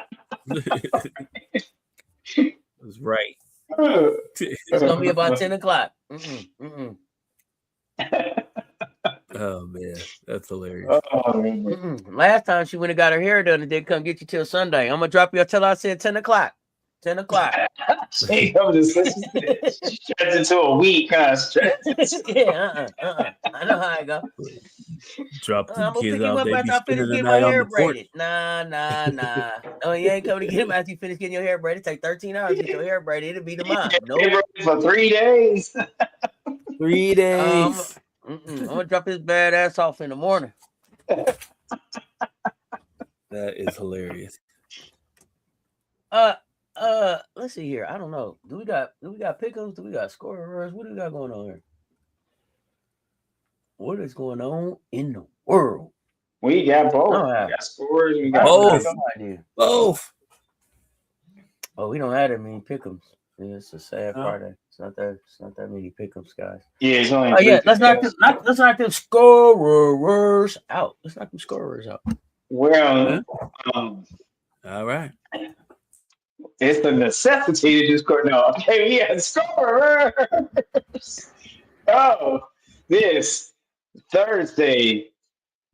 Speaker 3: That's right.
Speaker 1: It's gonna be about 10 o'clock.
Speaker 3: Oh man, that's hilarious.
Speaker 1: Last time she went and got her hair done and didn't come get you till Sunday. I'm gonna drop you until I said 10 o'clock. 10 o'clock.
Speaker 2: She comes to stretch into a week, kind of stretch.
Speaker 1: Yeah, I know how I go.
Speaker 3: Drop the
Speaker 1: I'm gonna
Speaker 3: kids
Speaker 1: pick you
Speaker 3: out.
Speaker 1: up
Speaker 3: They
Speaker 1: after
Speaker 3: be
Speaker 1: I
Speaker 3: spending
Speaker 1: finish
Speaker 3: the
Speaker 1: getting my
Speaker 3: night on
Speaker 1: hair
Speaker 3: the porch.
Speaker 1: braided. Nah. Oh, you ain't coming to get him after you finish getting your hair braided. It take 13 hours to get your hair braided. It'll be the mom.
Speaker 2: No, for 3 days.
Speaker 3: 3 days.
Speaker 1: I'm gonna drop his bad ass off in the morning.
Speaker 3: That is hilarious.
Speaker 1: Let's see here. I don't know. Do we got pickles? Do we got scorers? What do we got going on here? What is going on in the world?
Speaker 2: We got both. We got scorers. We got
Speaker 3: both.
Speaker 1: Oh, we don't have that many pick'ems. Yeah, it's a sad Friday. It's not that many pick'ems, guys.
Speaker 2: Yeah, it's only.
Speaker 1: Let's knock them scorers out. Let's knock them scorers out.
Speaker 2: Well,
Speaker 3: all right.
Speaker 2: It's the necessity to do score. No, okay, we have scorers. This Thursday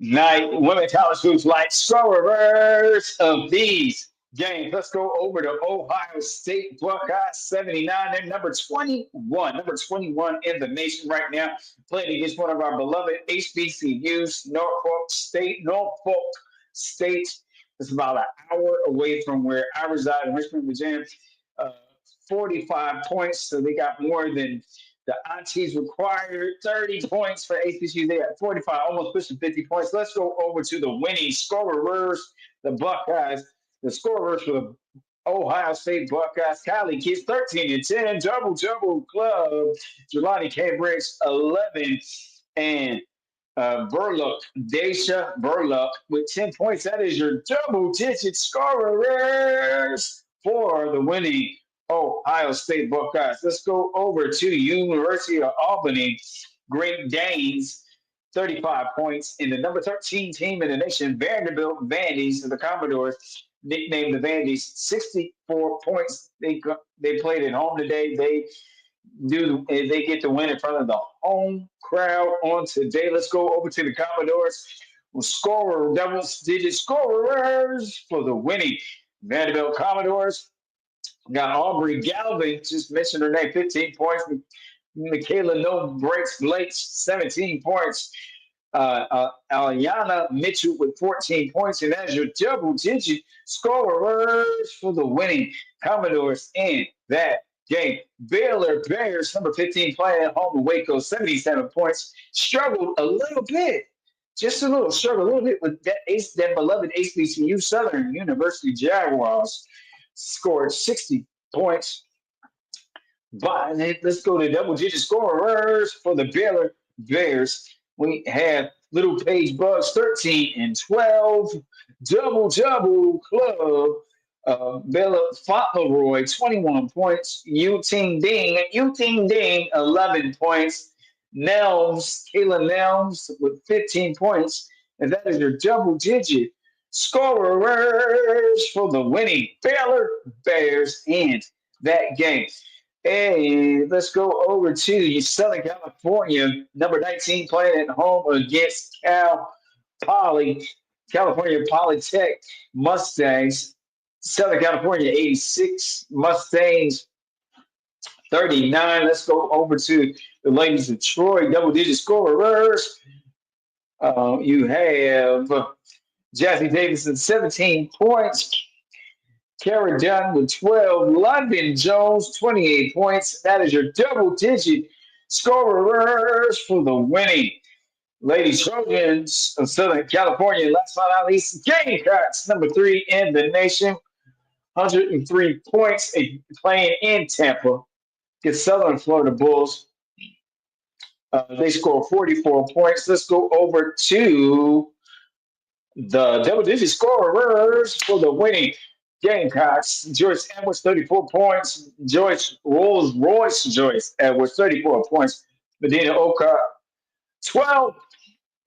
Speaker 2: night, Women's College Hoops Light scorers of these games. Let's go over to Ohio State Buckeyes 79. They're number 21 in the nation right now, playing against one of our beloved HBCUs, Norfolk State. It's about an hour away from where I reside in Richmond, Virginia. 45 points, so they got more than the aunties required. 30 points for HBCU. They got 45, almost pushing 50 points. Let's go over to the winning scorers, the Buckeyes. The scorers for the Ohio State Buckeyes. Kylie Kids, 13-10, double club. Jelani Cambridge, 11, and Deja Burlock with 10 points. That is your double-digit scorers for the winning Ohio State Buckeyes. Let's go over to University of Albany. Great Danes, 35 points. In the number 13 team in the nation, Vanderbilt Vandies, the Commodores, nicknamed the Vandies, 64 points. They played at home today. They they get to win in front of the home crowd on today. Let's go over to the Commodores. Double-digit scorers for the winning Vanderbilt Commodores. Got Aubrey Galvin, just mentioned her name, 15 points. Michaela No Breaks Blake, 17 points. Aliana Mitchell with 14 points, and that's your double-digit scorers for the winning Commodores in that game. Baylor Bears, number 15, playing at home in Waco, 77 points. Struggled a little bit, struggled a little bit with that beloved HBCU Southern University Jaguars. Scored 60 points. But let's go to double-digit scorers for the Baylor Bears. We have Little Page Bugs, 13 and 12. Double club. Bella Fauntleroy, 21 points. Yu-Ting Ding, 11 points. Kayla Nelms with 15 points. And that is your double-digit scorers for the winning Baylor Bears in that game. Hey, let's go over to Southern California, number 19, playing at home against California Polytech Mustangs. Southern California, 86, Mustangs, 39. Let's go over to the ladies of Troy, double-digit scorers. You have Jazzy Davidson, 17 points. Kara Dunn with 12. London Jones, 28 points. That is your double-digit scorers for the winning Lady Trojans of Southern California. Last but not least, Gamecocks, number 3 in the nation. 103 points, playing in Tampa. Get Southern Florida Bulls. They score 44 points. Let's go over to the double-digit scorers for the winning Gamecocks. Joyce Edwards, 34 points. Joyce Edwards, 34 points. Medina Oka, 12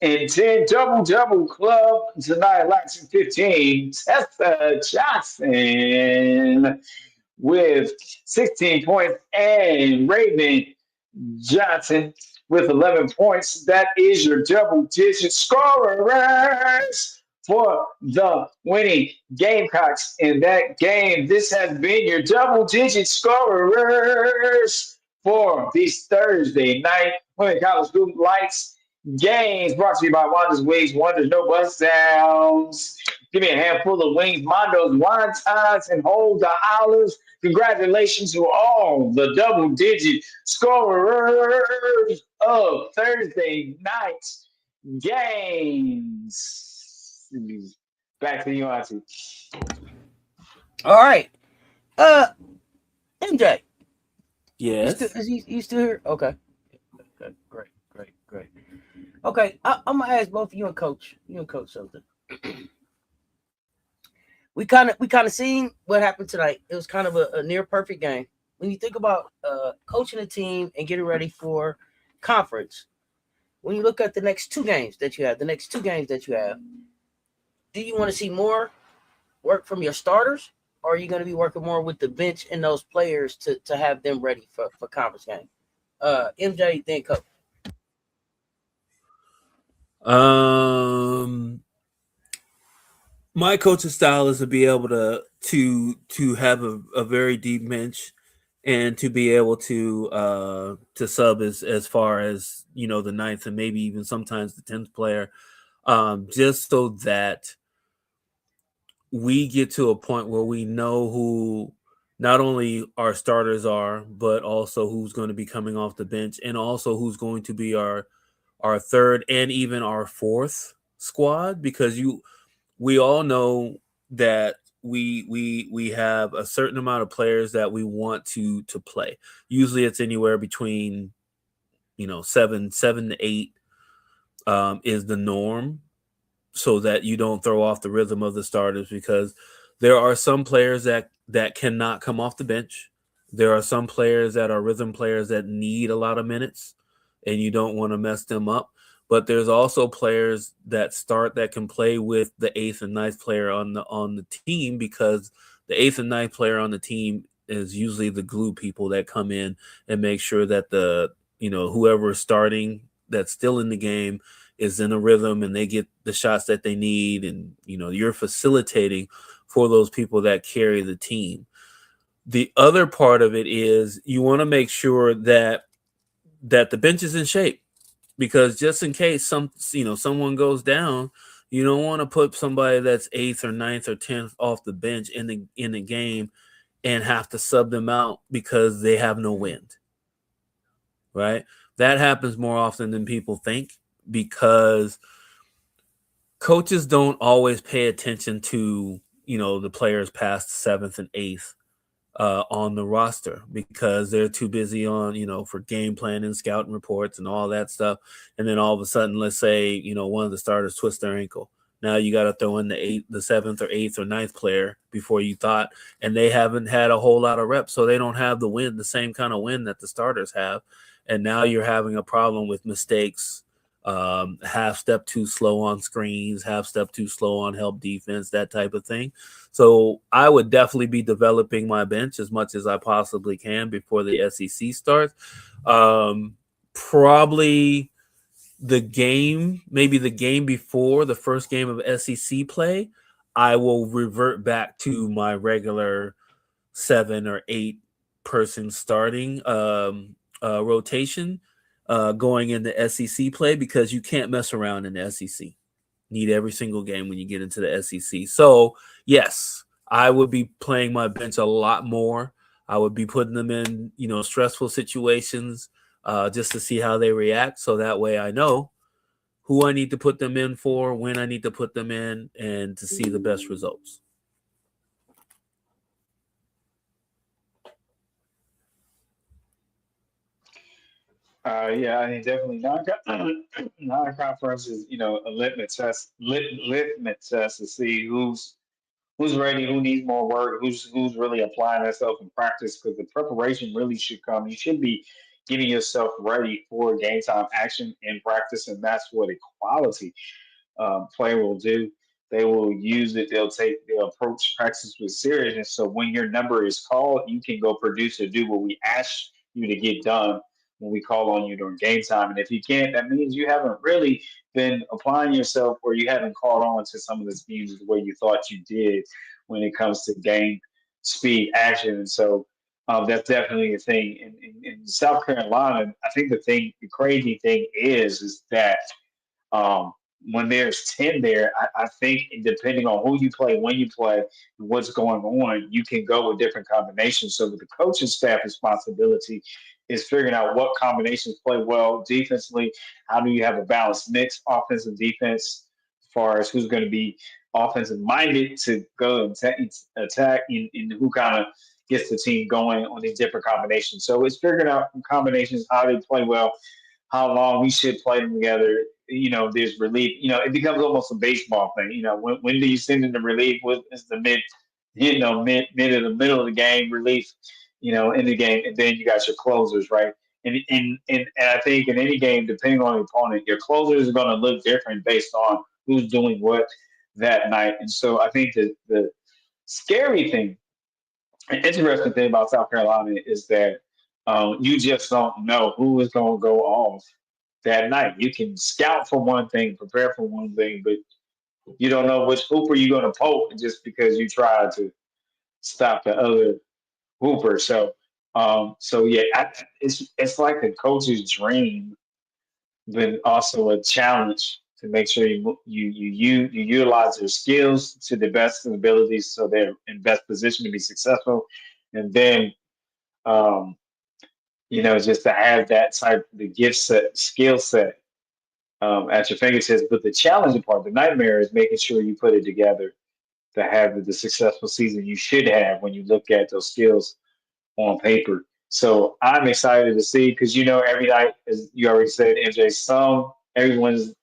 Speaker 2: and 10. Double club. Tonight, Laxton, 15. Tessa Johnson with 16 points. And Raven Johnson with 11 points. That is your double-digit scorers for the winning Gamecocks in that game. This has been your double-digit scorers for this Thursday night Women College Hoop Lights games, brought to you by Wanda's Wings, Wonders No Bust Downs. Give me a handful of wings, Mondo's wontons, and hold the olives. Congratulations to all the double-digit scorers of Thursday night's games. Back to you, Auntie.
Speaker 1: All right. MJ.
Speaker 3: Yes.
Speaker 1: You still here? Okay. Great. Okay, I'm gonna ask both you and Coach something. We kind of seen what happened tonight. It was kind of a near perfect game. When you think about coaching a team and getting ready for conference, when you look at the next two games that you have, do you want to see more work from your starters, or are you going to be working more with the bench and those players to have them ready for conference game? MJ, then Coach.
Speaker 3: My coaching style is to be able to have a very deep bench and to be able to sub as far as, you know, the ninth and maybe even sometimes the 10th player, just so that we get to a point where we know who not only our starters are, but also who's going to be coming off the bench, and also who's going to be our third and even our fourth squad, because we all know that we have a certain amount of players that we want to play. Usually it's anywhere between, you know, 7 to 8 is the norm, so that you don't throw off the rhythm of the starters, because there are some players that cannot come off the bench. There are some players that are rhythm players that need a lot of minutes, and you don't want to mess them up. But there's also players that can play with the 8th and 9th player on the team, because the 8th and 9th player on the team is usually the glue people that come in and make sure that the whoever is starting that's still in the game is in a rhythm and they get the shots that they need, and you're facilitating for those people that carry the team. The other part of it is you want to make sure that the bench is in shape, because just in case someone goes down, you don't want to put somebody that's 8th or 9th or 10th off the bench in the game and have to sub them out because they have no wind. Right? That happens more often than people think, because coaches don't always pay attention to the players past 7th and 8th on the roster, because they're too busy on for game planning, scouting reports, and all that stuff. And then all of a sudden, let's say one of the starters twists their ankle. Now you got to throw in the 7th or 8th or 9th player before you thought, and they haven't had a whole lot of reps, so they don't have the same kind of win that the starters have. And now you're having a problem with mistakes, half step too slow on screens, half step too slow on help defense, that type of thing. So I would definitely be developing my bench as much as I possibly can before the SEC starts. Probably maybe the game before the first game of SEC play, I will revert back to my regular 7 or 8 person starting rotation going into SEC play, because you can't mess around in the SEC. Need every single game when you get into the SEC. So yes, I would be playing my bench a lot more. I would be putting them in, stressful situations just to see how they react. So that way I know who I need to put them in for, when I need to put them in, and to see the best results.
Speaker 2: Yeah, I mean, definitely non-conference is a litmus test to see who's ready, who needs more work, who's really applying themselves in practice, because the preparation really should come. You should be getting yourself ready for game time action in practice, and that's what a quality player will do. They will use it. They'll approach practice with seriousness. So when your number is called, you can go produce or do what we ask you to get done when we call on you during game time. And if you can't, that means you haven't really been applying yourself, or you haven't caught on to some of the schemes the way you thought you did when it comes to game speed action. And so that's definitely a thing. In South Carolina, I think the crazy thing is that um, when there's 10 there, I think depending on who you play, when you play, and what's going on, you can go with different combinations. So with the coaching staff responsibility is figuring out what combinations play well defensively. How do you have a balanced mix, offensive defense, as far as who's going to be offensive minded to go and attack, and who kind of gets the team going on these different combinations. So it's figuring out combinations, how they play well, how long we should play them together. There's relief. It becomes almost a baseball thing. When do you send in the relief? What is the mid of the middle of the game relief? In the game, and then you got your closers, right? And I think in any game, depending on the opponent, your closers are going to look different based on who's doing what that night. And so I think that the scary thing, an interesting thing about South Carolina is that you just don't know who is going to go off that night. You can scout for one thing, prepare for one thing, but you don't know which hooper you're going to poke just because you try to stop the other hooper. So yeah, it's like a coach's dream, but also a challenge to make sure you utilize their skills to the best of abilities, so they're in best position to be successful, and then um, just to have that type, the skill set at your fingertips. But the challenging part, the nightmare, is making sure you put it together to have the successful season you should have when you look at those skills on paper. So I'm excited to see, because every night, as you already said, MJ, everyone's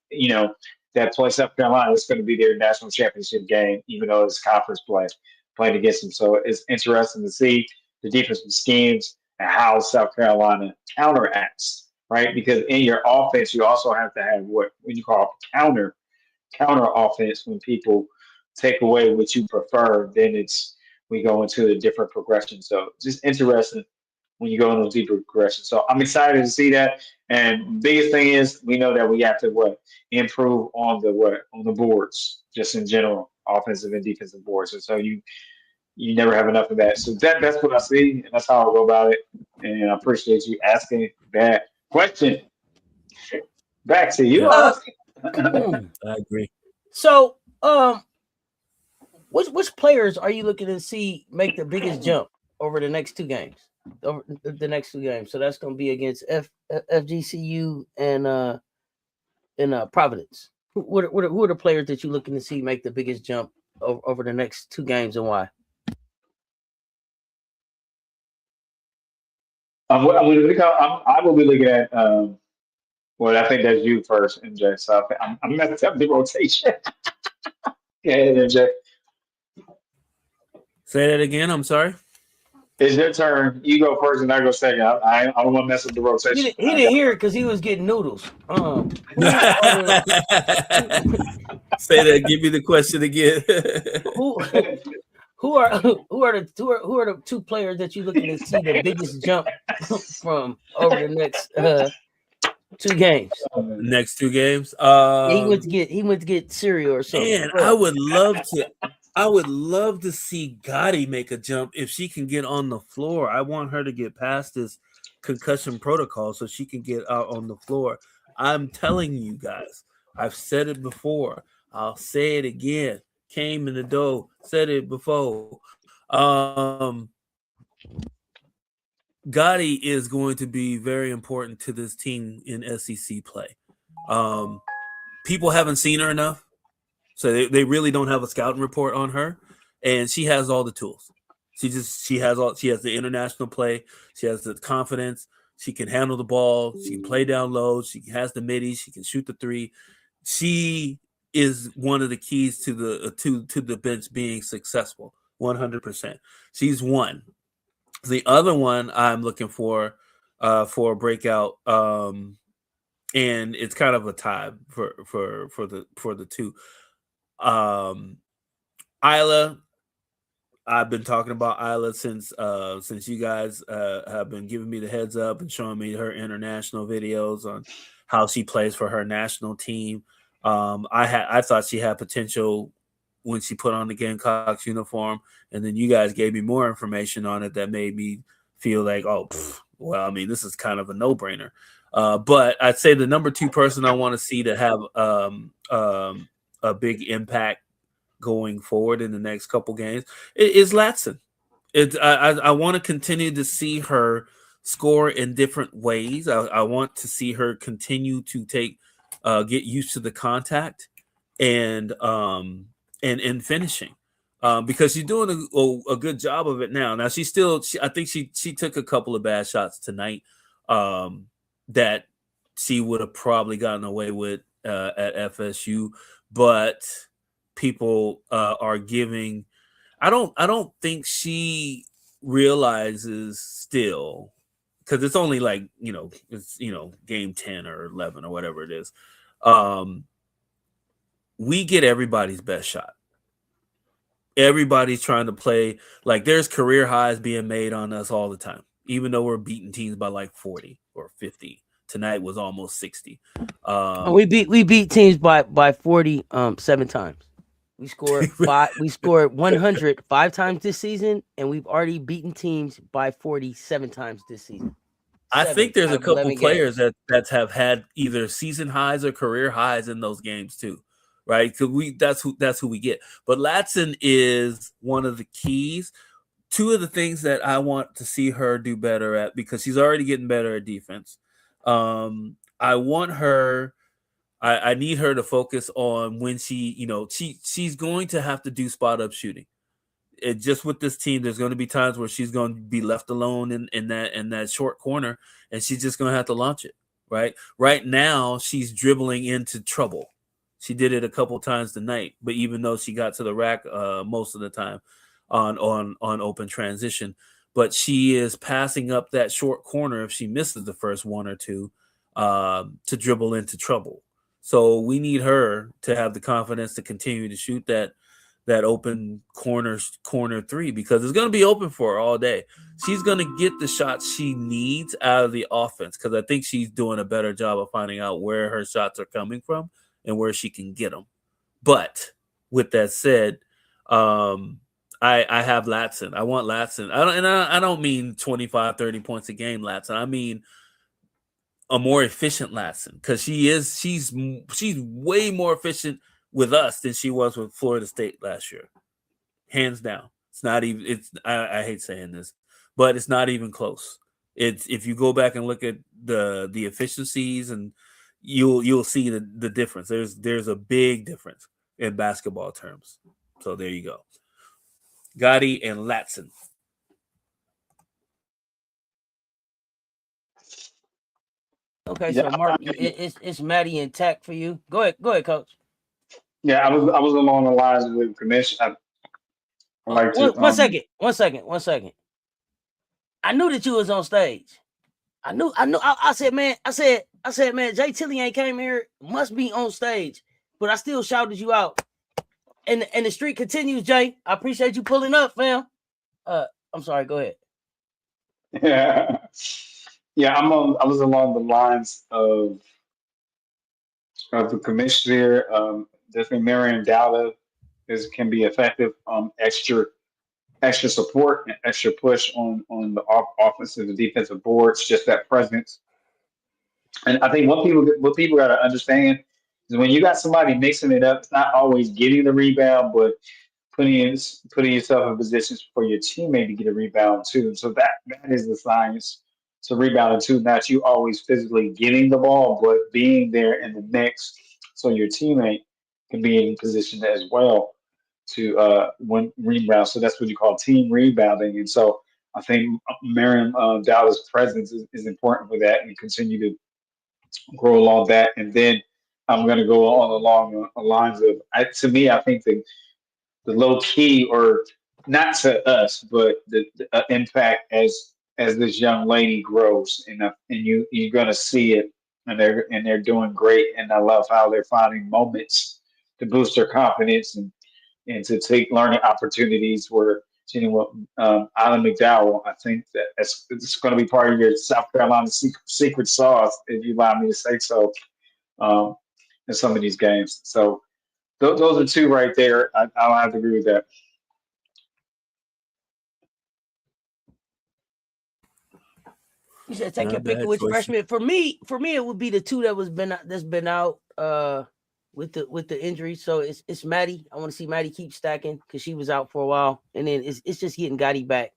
Speaker 2: that plays South Carolina is going to be their national championship game, even though it's conference play playing against them. So it's interesting to see the defensive schemes and how South Carolina counteracts, right? Because in your offense, you also have to have what you call counter offense. When people take away what you prefer, then it's we go into a different progression. So just interesting when you go in those deeper progressions. So I'm excited to see that. And biggest thing is we know that we have to improve on the boards just in general, offensive and defensive boards. And so you never have enough of that. So that's what I see, and that's how I go about it. And I appreciate you asking that question. Back to you.
Speaker 3: I agree.
Speaker 1: So, which players are you looking to see make the biggest jump over the next two games? Over the next two games. So that's going to be against FGCU and Providence. Who are the players that you're looking to see make the biggest jump over the next two games, and why?
Speaker 2: I will be looking at. Well, I think that's you first, MJ. So I'm messing up the rotation. Yeah, MJ.
Speaker 3: Say that again. I'm sorry.
Speaker 2: It's your turn. You go first, and I go second. I don't want to mess up the rotation.
Speaker 1: He didn't hear it because he was getting noodles.
Speaker 3: Say that. Give me the question again.
Speaker 1: Who are the two players that you're looking to see the biggest jump from over the next two games?
Speaker 3: Next two games.
Speaker 1: He went to get cereal or something.
Speaker 3: Man, I would love to see Gotti make a jump if she can get on the floor. I want her to get past this concussion protocol so she can get out on the floor. I'm telling you guys, I've said it before. I'll say it again. Came in the dough, said it before. Gotti is going to be very important to this team in SEC play. People haven't seen her enough, so they really don't have a scouting report on her, and she has all the tools. She has the international play. She has the confidence. She can handle the ball. She can play down low. She has the middies. She can shoot the three. She is one of the keys to the bench being successful. 100%. She's one. The other one I'm looking for a breakout, and it's kind of a tie for the two. Isla, I've been talking about Isla since you guys have been giving me the heads up and showing me her international videos on how she plays for her national team. I thought she had potential when she put on the Gamecocks uniform, and then you guys gave me more information on it that made me feel like, well, I mean, this is kind of a no-brainer. But I'd say the number two person I want to see to have a big impact going forward in the next couple games is Latson. I want to continue to see her score in different ways. I want to see her continue to get used to the contact and finishing, because she's doing a good job of it now. Now I think she took a couple of bad shots tonight that she would have probably gotten away with at FSU, but people are giving. I don't think she realizes still, because it's only it's game 10 or 11 or whatever it is. We get everybody's best shot. Everybody's trying to play like there's career highs being made on us all the time, even though we're beating teams by like 40 or 50. Tonight was almost 60.
Speaker 1: We beat teams by 40 7 times. We scored 100 5 times this season, and we've already beaten teams by 47 times this season.
Speaker 3: I think there's a couple players that have had either season highs or career highs in those games too, right? Because that's who we get. But Latson is one of the keys. Two of the things that I want to see her do better at, because she's already getting better at defense. I want her. I need her to focus on when she's going to have to do spot up shooting. Just with this team, there's going to be times where she's going to be left alone in that short corner, and she's just going to have to launch it. Right now, she's dribbling into trouble. She did it a couple times tonight, but even though she got to the rack most of the time on open transition, but she is passing up that short corner if she misses the first one or two to dribble into trouble. So we need her to have the confidence to continue to shoot that that open corner three, because it's going to be open for her all day. She's going to get the shots she needs out of the offense, because I think she's doing a better job of finding out where her shots are coming from and where she can get them. But with that said, I have Latson. I want Latson. I don't mean 25, 30 points a game, Latson. I mean a more efficient Latson, because she's way more efficient with us than she was with Florida State last year, hands down. It's not even. I hate saying this, but it's not even close. It's, if you go back and look at the efficiencies, and you'll see the difference. There's a big difference in basketball terms. So there you go. Gotti and Latson.
Speaker 1: Okay, so Mark, it's Maddie and Tech for you. Go ahead, Coach.
Speaker 2: Yeah, I was along the lines with commission.
Speaker 1: One second. I knew that you was on stage. I knew. I said, man, Jay Tilly ain't came here. Must be on stage. But I still shouted you out. And the streak continues, Jay. I appreciate you pulling up, fam. I'm sorry. Go ahead.
Speaker 2: Yeah. I was along the lines of the commissioner. Definitely Marion Dowda can be effective. Extra support and extra push on the offensive and defensive boards. Just that presence. And I think what people got to understand is, when you got somebody mixing it up, it's not always getting the rebound, but putting yourself in positions for your teammate to get a rebound too. So that is the science to rebounding too. Not you always physically getting the ball, but being there in the mix so your teammate can be in position as well to win rebounds. So that's what you call team rebounding. And so I think Miriam Dowd's presence is important for that, and continue to grow along that. And then I'm going to go along the lines of, to me, I think the low key, or not to us, but the impact as this young lady grows, and you're going to see it, and they're doing great. And I love how they're finding moments to boost their confidence, and to take learning opportunities. Where Isla McDowell, I think that it's going to be part of your South Carolina secret sauce, if you allow me to say so, in some of these games. So those are two right there. I'll have to agree with that.
Speaker 1: You said take your pick of which freshman. For me, it would be the two that's been out with the injury. So it's Maddie. I want to see Maddie keep stacking, because she was out for a while, and then it's just getting Gotti back.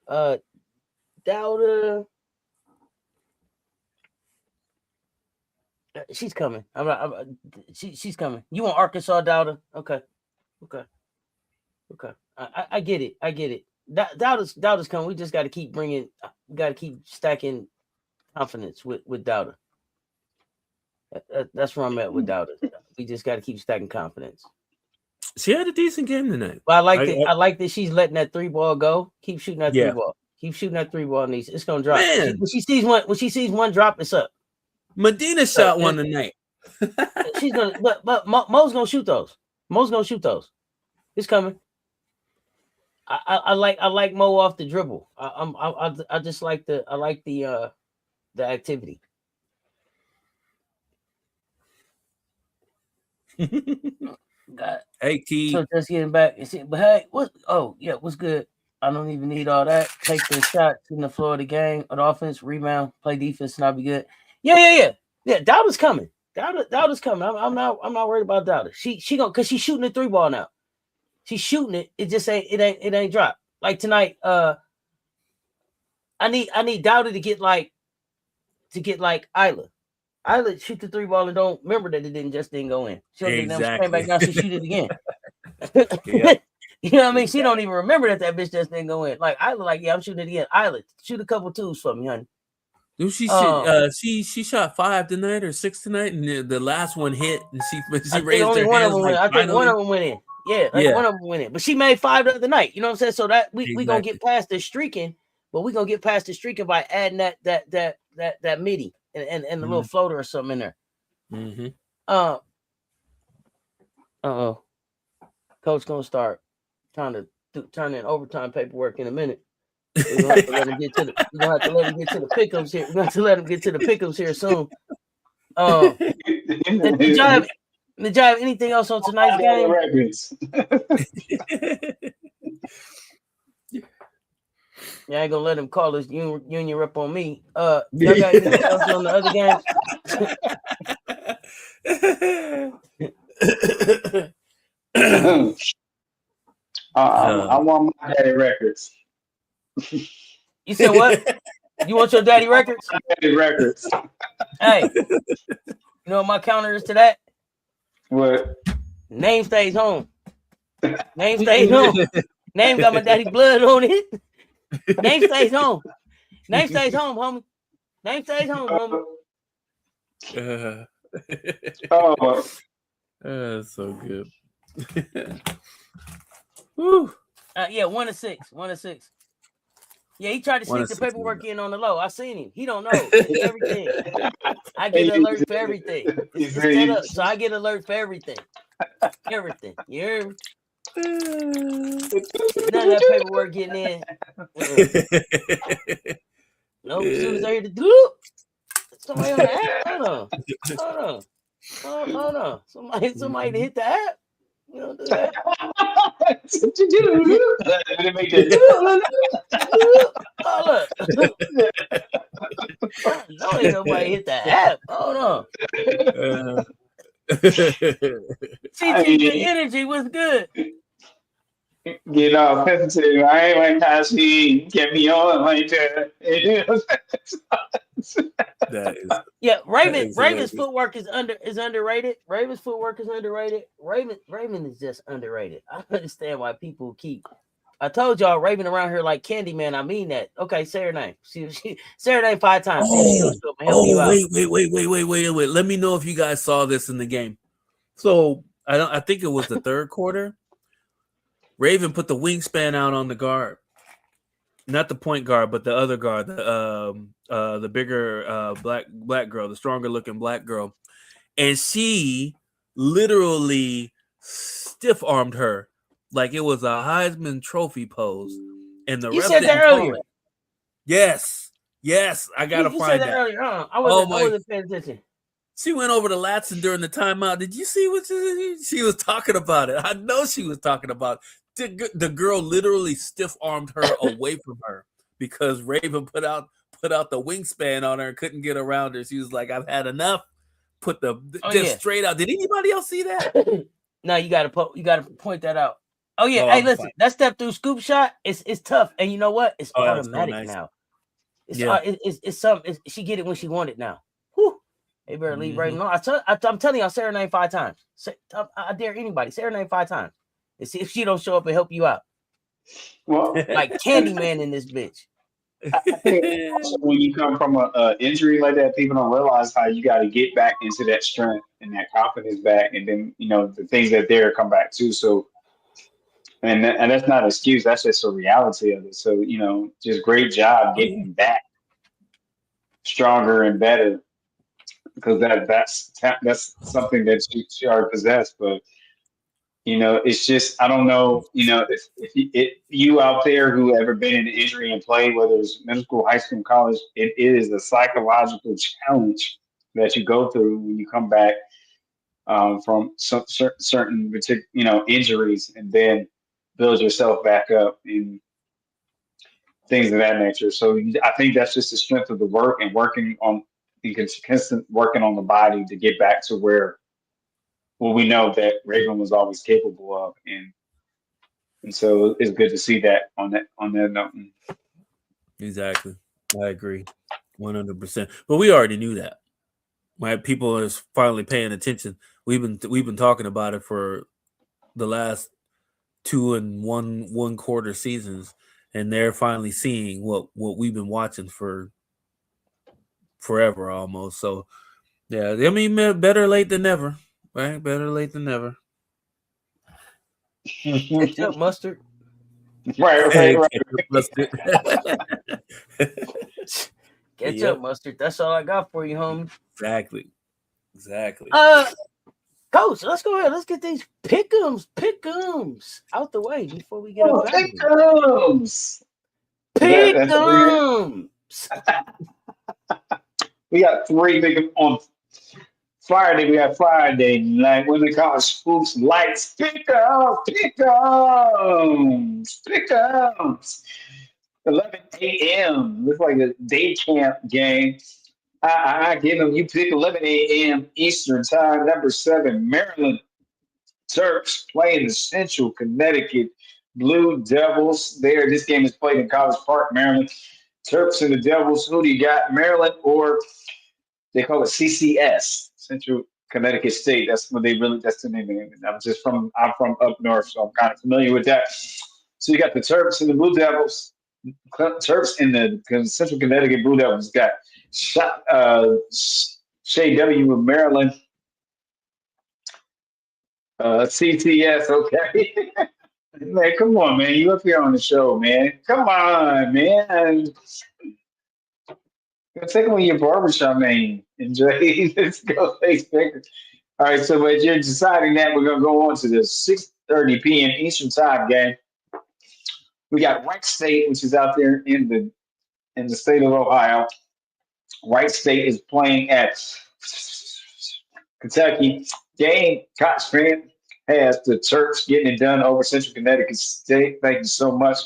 Speaker 1: Dowda, she's coming. She's coming. You want Arkansas, Dowda? Okay. I get it. Dowda's coming. We just got to keep stacking confidence with Dowda. That's where I'm at with Dowda. We just got to keep stacking confidence.
Speaker 3: She had a decent game tonight.
Speaker 1: Well, I like that she's letting that three ball go. Keep shooting that three ball. Keep shooting that three ball, and it's gonna drop. When she sees one drop, it's up.
Speaker 3: Medina shot one tonight.
Speaker 1: She's gonna, but Mo's gonna shoot those. It's coming. I like Mo off the dribble. I just like the activity.
Speaker 3: Hey, Key.
Speaker 1: So just getting back. But hey, what's good? I don't even need all that. Take the shots in the floor of the game, on offense, rebound, play defense, and I'll be good. Yeah. Dowda's coming. Dowda's coming. I'm not worried about Dowda. She gonna, because she's shooting the three ball now. She's shooting it. It just ain't dropped. Like tonight, I need Dowda to get like Isla. Isla shoot the three ball and don't remember that it didn't go in. She'll get them straight back down. She shoot it again. You know what I mean? She don't even remember that bitch just didn't go in. Like Isla, I'm shooting it again. Isla, shoot a couple twos for me, honey.
Speaker 3: Dude, she shot 5 tonight or 6 tonight, and the last one hit, and she raised her hands.
Speaker 1: I think one of them went in. One of them went in. But she made 5 the other night. You know what I'm saying? So that we gonna get past the streaking, but we gonna get past the streaking by adding that midi and a little floater or something in there.
Speaker 3: Mm-hmm.
Speaker 1: Coach gonna start trying to turn in overtime paperwork in a minute. We're gonna have to let him get to the. We're gonna have to let him get to the pickups here. We're gonna have to let him get to the pickups here soon. Did y'all have anything else on tonight's game? Yeah, I ain't gonna let him call his union rep on me. Y'all got anything else on the other games?
Speaker 2: I want my daddy records.
Speaker 1: You said what? You want your daddy records?
Speaker 2: Daddy records.
Speaker 1: Hey, you know what my counter is to that?
Speaker 2: What?
Speaker 1: Name stays home. Name stays home. Name got my daddy blood on it. Name stays home. Name stays home, homie. Name stays home, homie.
Speaker 3: That's so good. Woo.
Speaker 1: Yeah, 1-6. 1-6. Yeah, he tried to sneak the paperwork in on the low. I seen him. He don't know everything. I get an alert for everything. It's set up, so I get an alert for everything. Everything. You hear me? None of that paperwork getting in. Nope. As soon as I hear the doop, somebody on the app. Hold on. Somebody to hit the app. You don't do that. No, ain't nobody hit the app. Hold on. CTG Energy was good.
Speaker 2: Get off sensitive. I ain't like how she get me on like that.
Speaker 1: Raven's footwork is underrated. Raven's footwork is underrated. Raven is just underrated. I understand why people keep. I told y'all Raven around here like Candyman. I mean that. Okay, say her name. She say her name 5 times.
Speaker 3: Wait. Let me know if you guys saw this in the game. So I think it was the third quarter. Raven put the wingspan out on the guard, not the point guard, but the other guard, the bigger black girl, the stronger looking black girl, and she literally stiff armed her like it was a Heisman Trophy pose. And the ref
Speaker 1: said that earlier.
Speaker 3: Yes, I gotta find
Speaker 1: said that earlier. I wasn't paying attention.
Speaker 3: She went over to Latson during the timeout. Did you see what she was talking about it? I know she was talking about it. The girl literally stiff armed her away from her because Raven put out the wingspan on her and couldn't get around her. She was like, "I've had enough." Straight out. Did anybody else see that?
Speaker 1: No, you gotta point that out. Oh yeah, hey, listen, that step through scoop shot is tough, and you know what? It's automatic now. It's something. She get it when she want it now. Whew. They better leave Raven alone. I'm telling y'all, say her name 5 times. I dare anybody. Say her name 5 times. And see if she don't show up and help you out.
Speaker 2: Well,
Speaker 1: like Candyman in this bitch.
Speaker 2: I think also when you come from an injury like that, people don't realize how you got to get back into that strength and that confidence back, and then the things that there come back too. So, and that's not an excuse. That's just a reality of it. So just great job getting back stronger and better. Because that's something that she already possessed, but it's just I don't know. If you out there who ever been in an injury and played, whether it's middle school, high school, college, it is a psychological challenge that you go through when you come back from certain particular injuries, and then build yourself back up and things of that nature. So I think that's just the strength of the work and working on. Consistent working on the body to get back to where we know that Raven was always capable of, and so it's good to see that on that note.
Speaker 3: Exactly, I agree, 100%. But we already knew that. Right? People are finally paying attention. We've been talking about it for the last 2 and 1 quarter seasons, and they're finally seeing what we've been watching for forever almost. So yeah, I mean, better late than never, right? Better late than never.
Speaker 1: Ketchup, mustard.
Speaker 2: Right.
Speaker 3: Mustard.
Speaker 1: Ketchup, mustard. That's all I got for you, homie.
Speaker 3: Exactly.
Speaker 1: Coach, let's go ahead. Let's get these pick'ems out the way before we get up out of here.
Speaker 2: Pick'ems.
Speaker 1: Pick'ems.
Speaker 2: We got 3 big on Friday. We got Friday night Women College Sports Lights. Pick'ems. 11 a.m. Looks like a day camp game. I give them. You pick 11 a.m. Eastern Time. Number 7, Maryland Terps playing the Central Connecticut Blue Devils. This game is played in College Park, Maryland. Terps and the Devils. Who do you got? Maryland, or they call it CCS, Central Connecticut State. That's what that's the name of it. I'm from up north, so I'm kind of familiar with that. So you got the Terps and the Blue Devils. Terps and the Central Connecticut Blue Devils got Shea W. with Maryland. CCS, okay. Man, come on, man. You up here on the show, man. Come on, man. Take away your barbershop name. Enjoy. Let's go. All right, so as you're deciding that, we're going to go on to the 6:30 p.m. Eastern Time game. We got Wright State, which is out there in the state of Ohio. Wright State is playing at Kentucky. Cox fan has the Terps getting it done over Central Connecticut State. Thank you so much.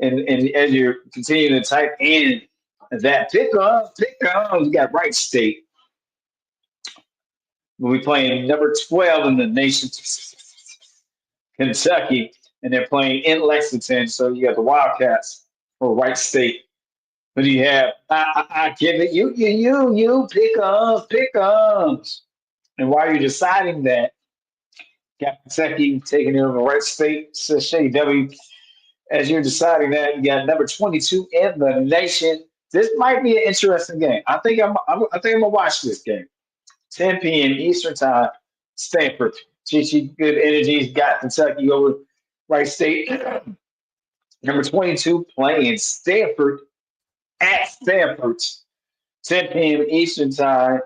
Speaker 2: And as you continue to type in that pick up, we got Wright State. We'll be playing number 12 in the nation, Kentucky, and they're playing in Lexington. So you got the Wildcats for Wright State. What do you have? I give it you pick up. And while you're deciding that, got Kentucky taking it over Wright State, Shea W. As you're deciding that, you got number 22 in the nation. This might be an interesting game. I think I'm gonna watch this game. 10 p.m. Eastern Time, Stanford. Chichi, good energies, got Kentucky over Wright State. Number 22 playing Stanford at Stanford. 10 p.m. Eastern Time.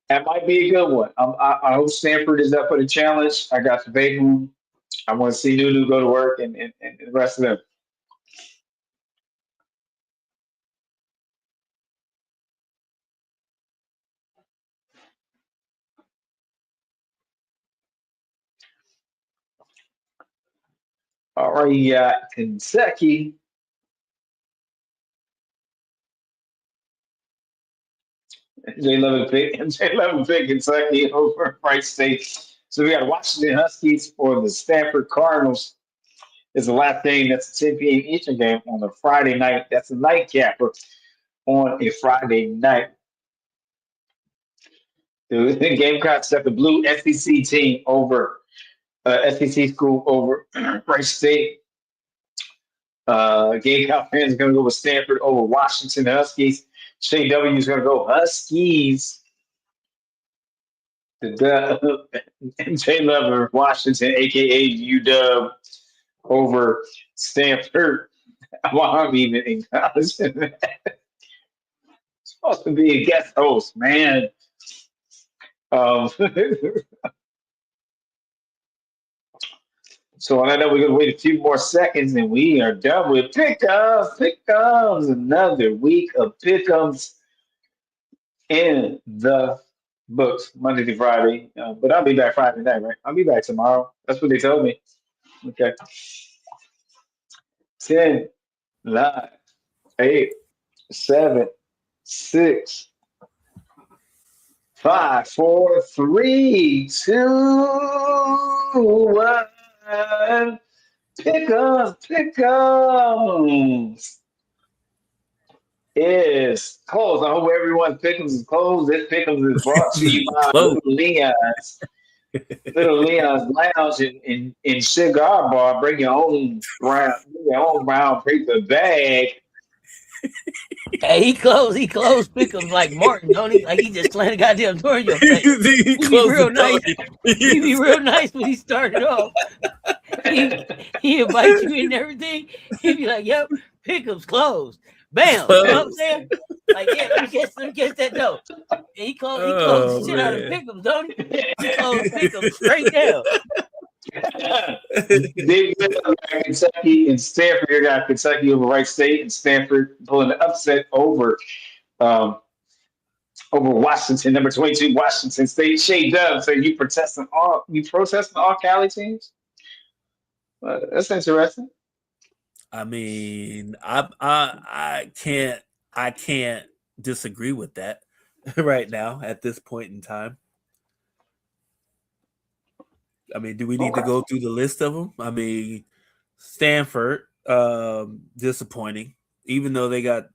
Speaker 2: That might be a good one. I hope Stanford is up for the challenge. I got the baby. I want to see Nunu go to work and the rest of them. All right, you got Kentucky. MJ11 pick Kentucky over Wright State. So we got Washington Huskies for the Stanford Cardinals. It's the last game. That's a 10 p.m. Eastern game on a Friday night. That's a nightcapper on a Friday night. The Gamecocks got the blue SEC team over SEC school over Wright State. Gamecock fans are going to go with Stanford over Washington Huskies. Shea W is going to go Huskies. MJ Lover, Washington, a.k.a. UW, over Stanford. Well, I'm even in college. Supposed to be a guest host, man. So I know we're going to wait a few more seconds, and we are done with Pick'ems. Another week of Pick'ems in the books, Monday to Friday. But I'll be back Friday night, right? I'll be back tomorrow. That's what they told me. Okay. 10, 9, 8, 7, 6, 5, 4, 3, 2, 1. Pick'ems is closed. I hope everyone's Pick'ems is closed. This Pick'ems is brought to you by Little Leon's Lounge in Cigar Bar. Bring your own brown paper bag.
Speaker 1: Hey, he closed Pick'ems like Martin, don't he? Like he just slammed a goddamn door in your face.
Speaker 3: He
Speaker 1: be real nice. He be real nice when he started off. He invite you in and everything. He'd be like, "Yep, Pick'ems closed." Bam. You know what I'm saying? Like, yeah, let me guess that though. He closed the shit out of Pick'em, don't he? He closed Pick'em straight down.
Speaker 2: They got Kentucky and Stanford. You got Kentucky over Wright State and Stanford pulling the upset over Washington, number 22, Washington State. Shay Dub said you protesting all Cali teams? That's interesting.
Speaker 3: I mean, I can't disagree with that right now at this point in time. I mean, do we need to go through the list of them? I mean, Stanford, disappointing, even though they got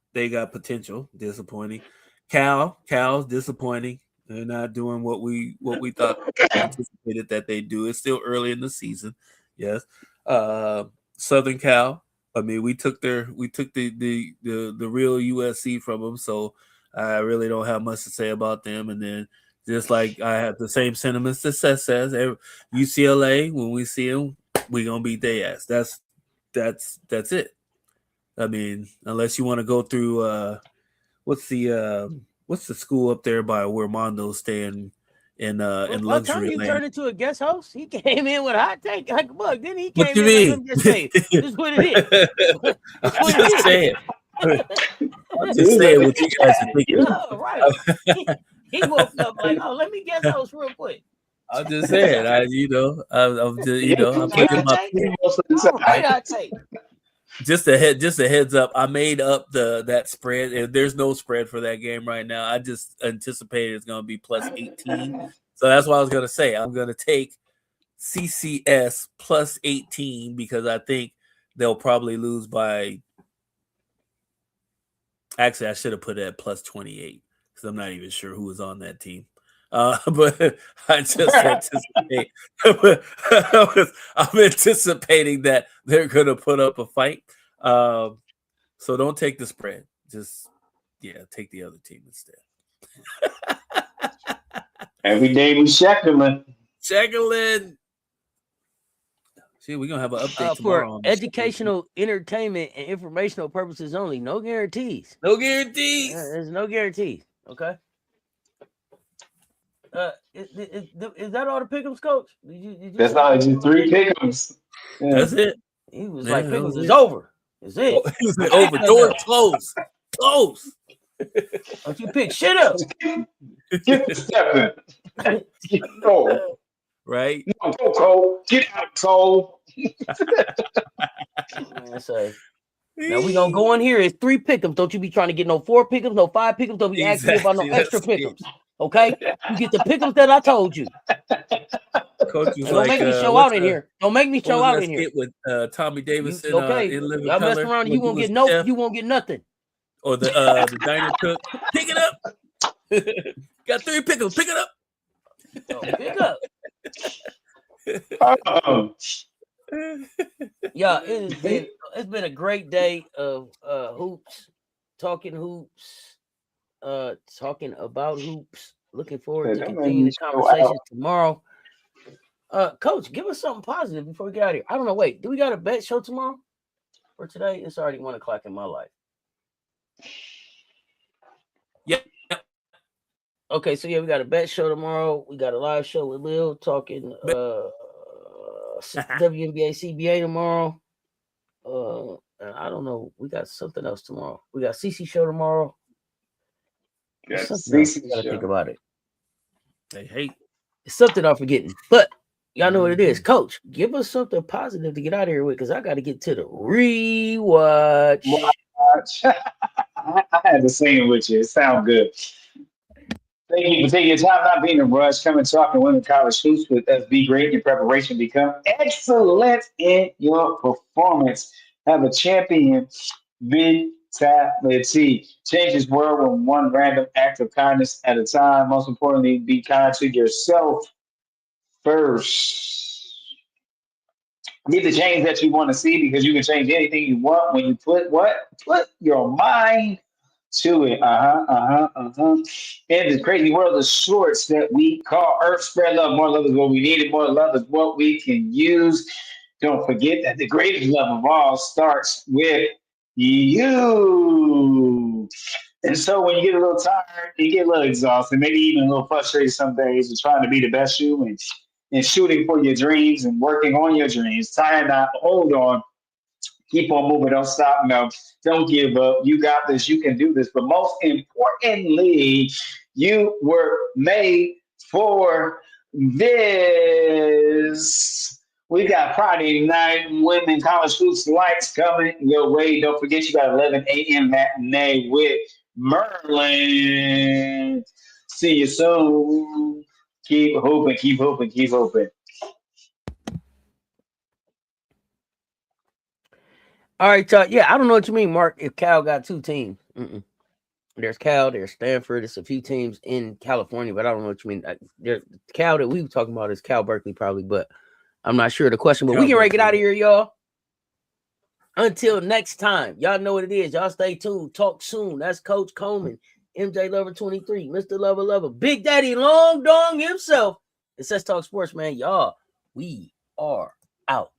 Speaker 3: potential, disappointing. Cal's disappointing. They're not doing what we thought anticipated that they do. It's still early in the season. Yes. Southern Cal. I mean, we took the real USC from them, so I really don't have much to say about them. And then just like I have the same sentiments that Seth says, UCLA, when we see them, we're gonna beat their ass. That's it. I mean, unless you want to go through what's the school up there by where Mondo's staying in luxury
Speaker 1: you
Speaker 3: land?
Speaker 1: turned into a guest host. He came in with a hot take like a bug. Then he
Speaker 3: What
Speaker 1: came
Speaker 3: you
Speaker 1: in
Speaker 3: mean?
Speaker 1: like, just say, this is what it is.
Speaker 3: I'm just saying. I'm just saying what you guys are thinking.
Speaker 1: Oh, right. He woke up like, oh, let me guest host real quick.
Speaker 3: I'm just saying. I'm putting my just a heads up. I made up that spread. There's no spread for that game right now. I just anticipated it's going to be plus 18. So that's what I was going to say. I'm going to take CCS plus 18 because I think they'll probably lose by. Actually, I should have put it at plus 28 because I'm not even sure who was on that team. But I just anticipate. I'm anticipating that they're going to put up a fight. So don't take the spread. Just take the other team instead.
Speaker 2: Every day we Shekelin.
Speaker 3: See, we're gonna have an update tomorrow
Speaker 1: for educational, entertainment, and informational purposes only. No guarantees. There's no guarantees. Okay. Is that all the pick'ems, coach?
Speaker 2: That's all. Just 3 pick'ems.
Speaker 3: Yeah. That's it.
Speaker 1: He was like, pick'ems is over. It's it.
Speaker 3: It's over. Door close.
Speaker 1: Don't you pick shit up.
Speaker 2: Get the step in. Go.
Speaker 3: Right?
Speaker 2: No, go, Cole. Get out, Cole.
Speaker 1: Now we gonna go in here. It's 3 pick'ems. Don't you be trying to get no 4 pick'ems, no 5 pick'ems. Don't be asking me about no extra pick'ems. Okay? You get the pick'ems that I told you.
Speaker 3: Coach was
Speaker 1: don't make me show out in here. Don't make me show out in here.
Speaker 3: With Tommy Davidson.
Speaker 1: Okay.
Speaker 3: In Living
Speaker 1: Y'all
Speaker 3: Color,
Speaker 1: mess around. You won't get no. You won't get nothing.
Speaker 3: Or the diner cook. Pick it up. Got 3 pick'ems. Pick it up.
Speaker 1: Pick up. Yeah, it's been a great day of hoops, talking about hoops. Looking forward to continuing the conversation tomorrow. Coach, give us something positive before we get out of here. I don't know. Wait, do we got a bet show tomorrow or today? It's already 1:00 in my life.
Speaker 3: Yep.
Speaker 1: Okay, so we got a bet show tomorrow. We got a live show with Lil talking WNBA, CBA tomorrow. I don't know. We got something else tomorrow. We got CC show tomorrow. CC gotta think about it.
Speaker 3: Hey,
Speaker 1: it's something I'm forgetting, but y'all know what it is. Coach, give us something positive to get out of here with, because I got to get to the rewatch.
Speaker 2: I had the same with you. It sounds good. Thank you for taking your time, not being in a rush. Come and talk to women college hoops with us. Be great in your preparation. Become excellent in your performance. Have a champion mentality. Change this world with one random act of kindness at a time. Most importantly, be kind to yourself first. Get the change that you want to see, because you can change anything you want when you put your mind to it. In the crazy world of sports that we call Earth, spread love. More love is what we need, and more love is what we can use. Don't forget that the greatest love of all starts with you. And so when you get a little tired, you get a little exhausted, maybe even a little frustrated some days with trying to be the best you and shooting for your dreams and working on your dreams, tying out, hold on, keep on moving, don't stop, no, don't give up. You got this, you can do this. But most importantly, you were made for this. We got Friday night women college hoops lights coming your way. Don't forget, you got 11 a.m. matinee with Merlin. See you soon. Keep hooping, keep hooping, keep hooping.
Speaker 1: All right, yeah, I don't know what you mean, Mark. If Cal got two teams, there's Cal, there's Stanford, there's a few teams in California, but I don't know what you mean. There's Cal that we were talking about is Cal Berkeley, probably, but I'm not sure the question. But
Speaker 3: Cal
Speaker 1: we can
Speaker 3: Berkeley.
Speaker 1: get out of here, y'all. Until next time, y'all know what it is. Y'all stay tuned. Talk soon. That's Coach Coleman, MJ Lover 23, Mr. Lover, Big Daddy Long Dong himself. It says Talk Sports, man. Y'all, we are out.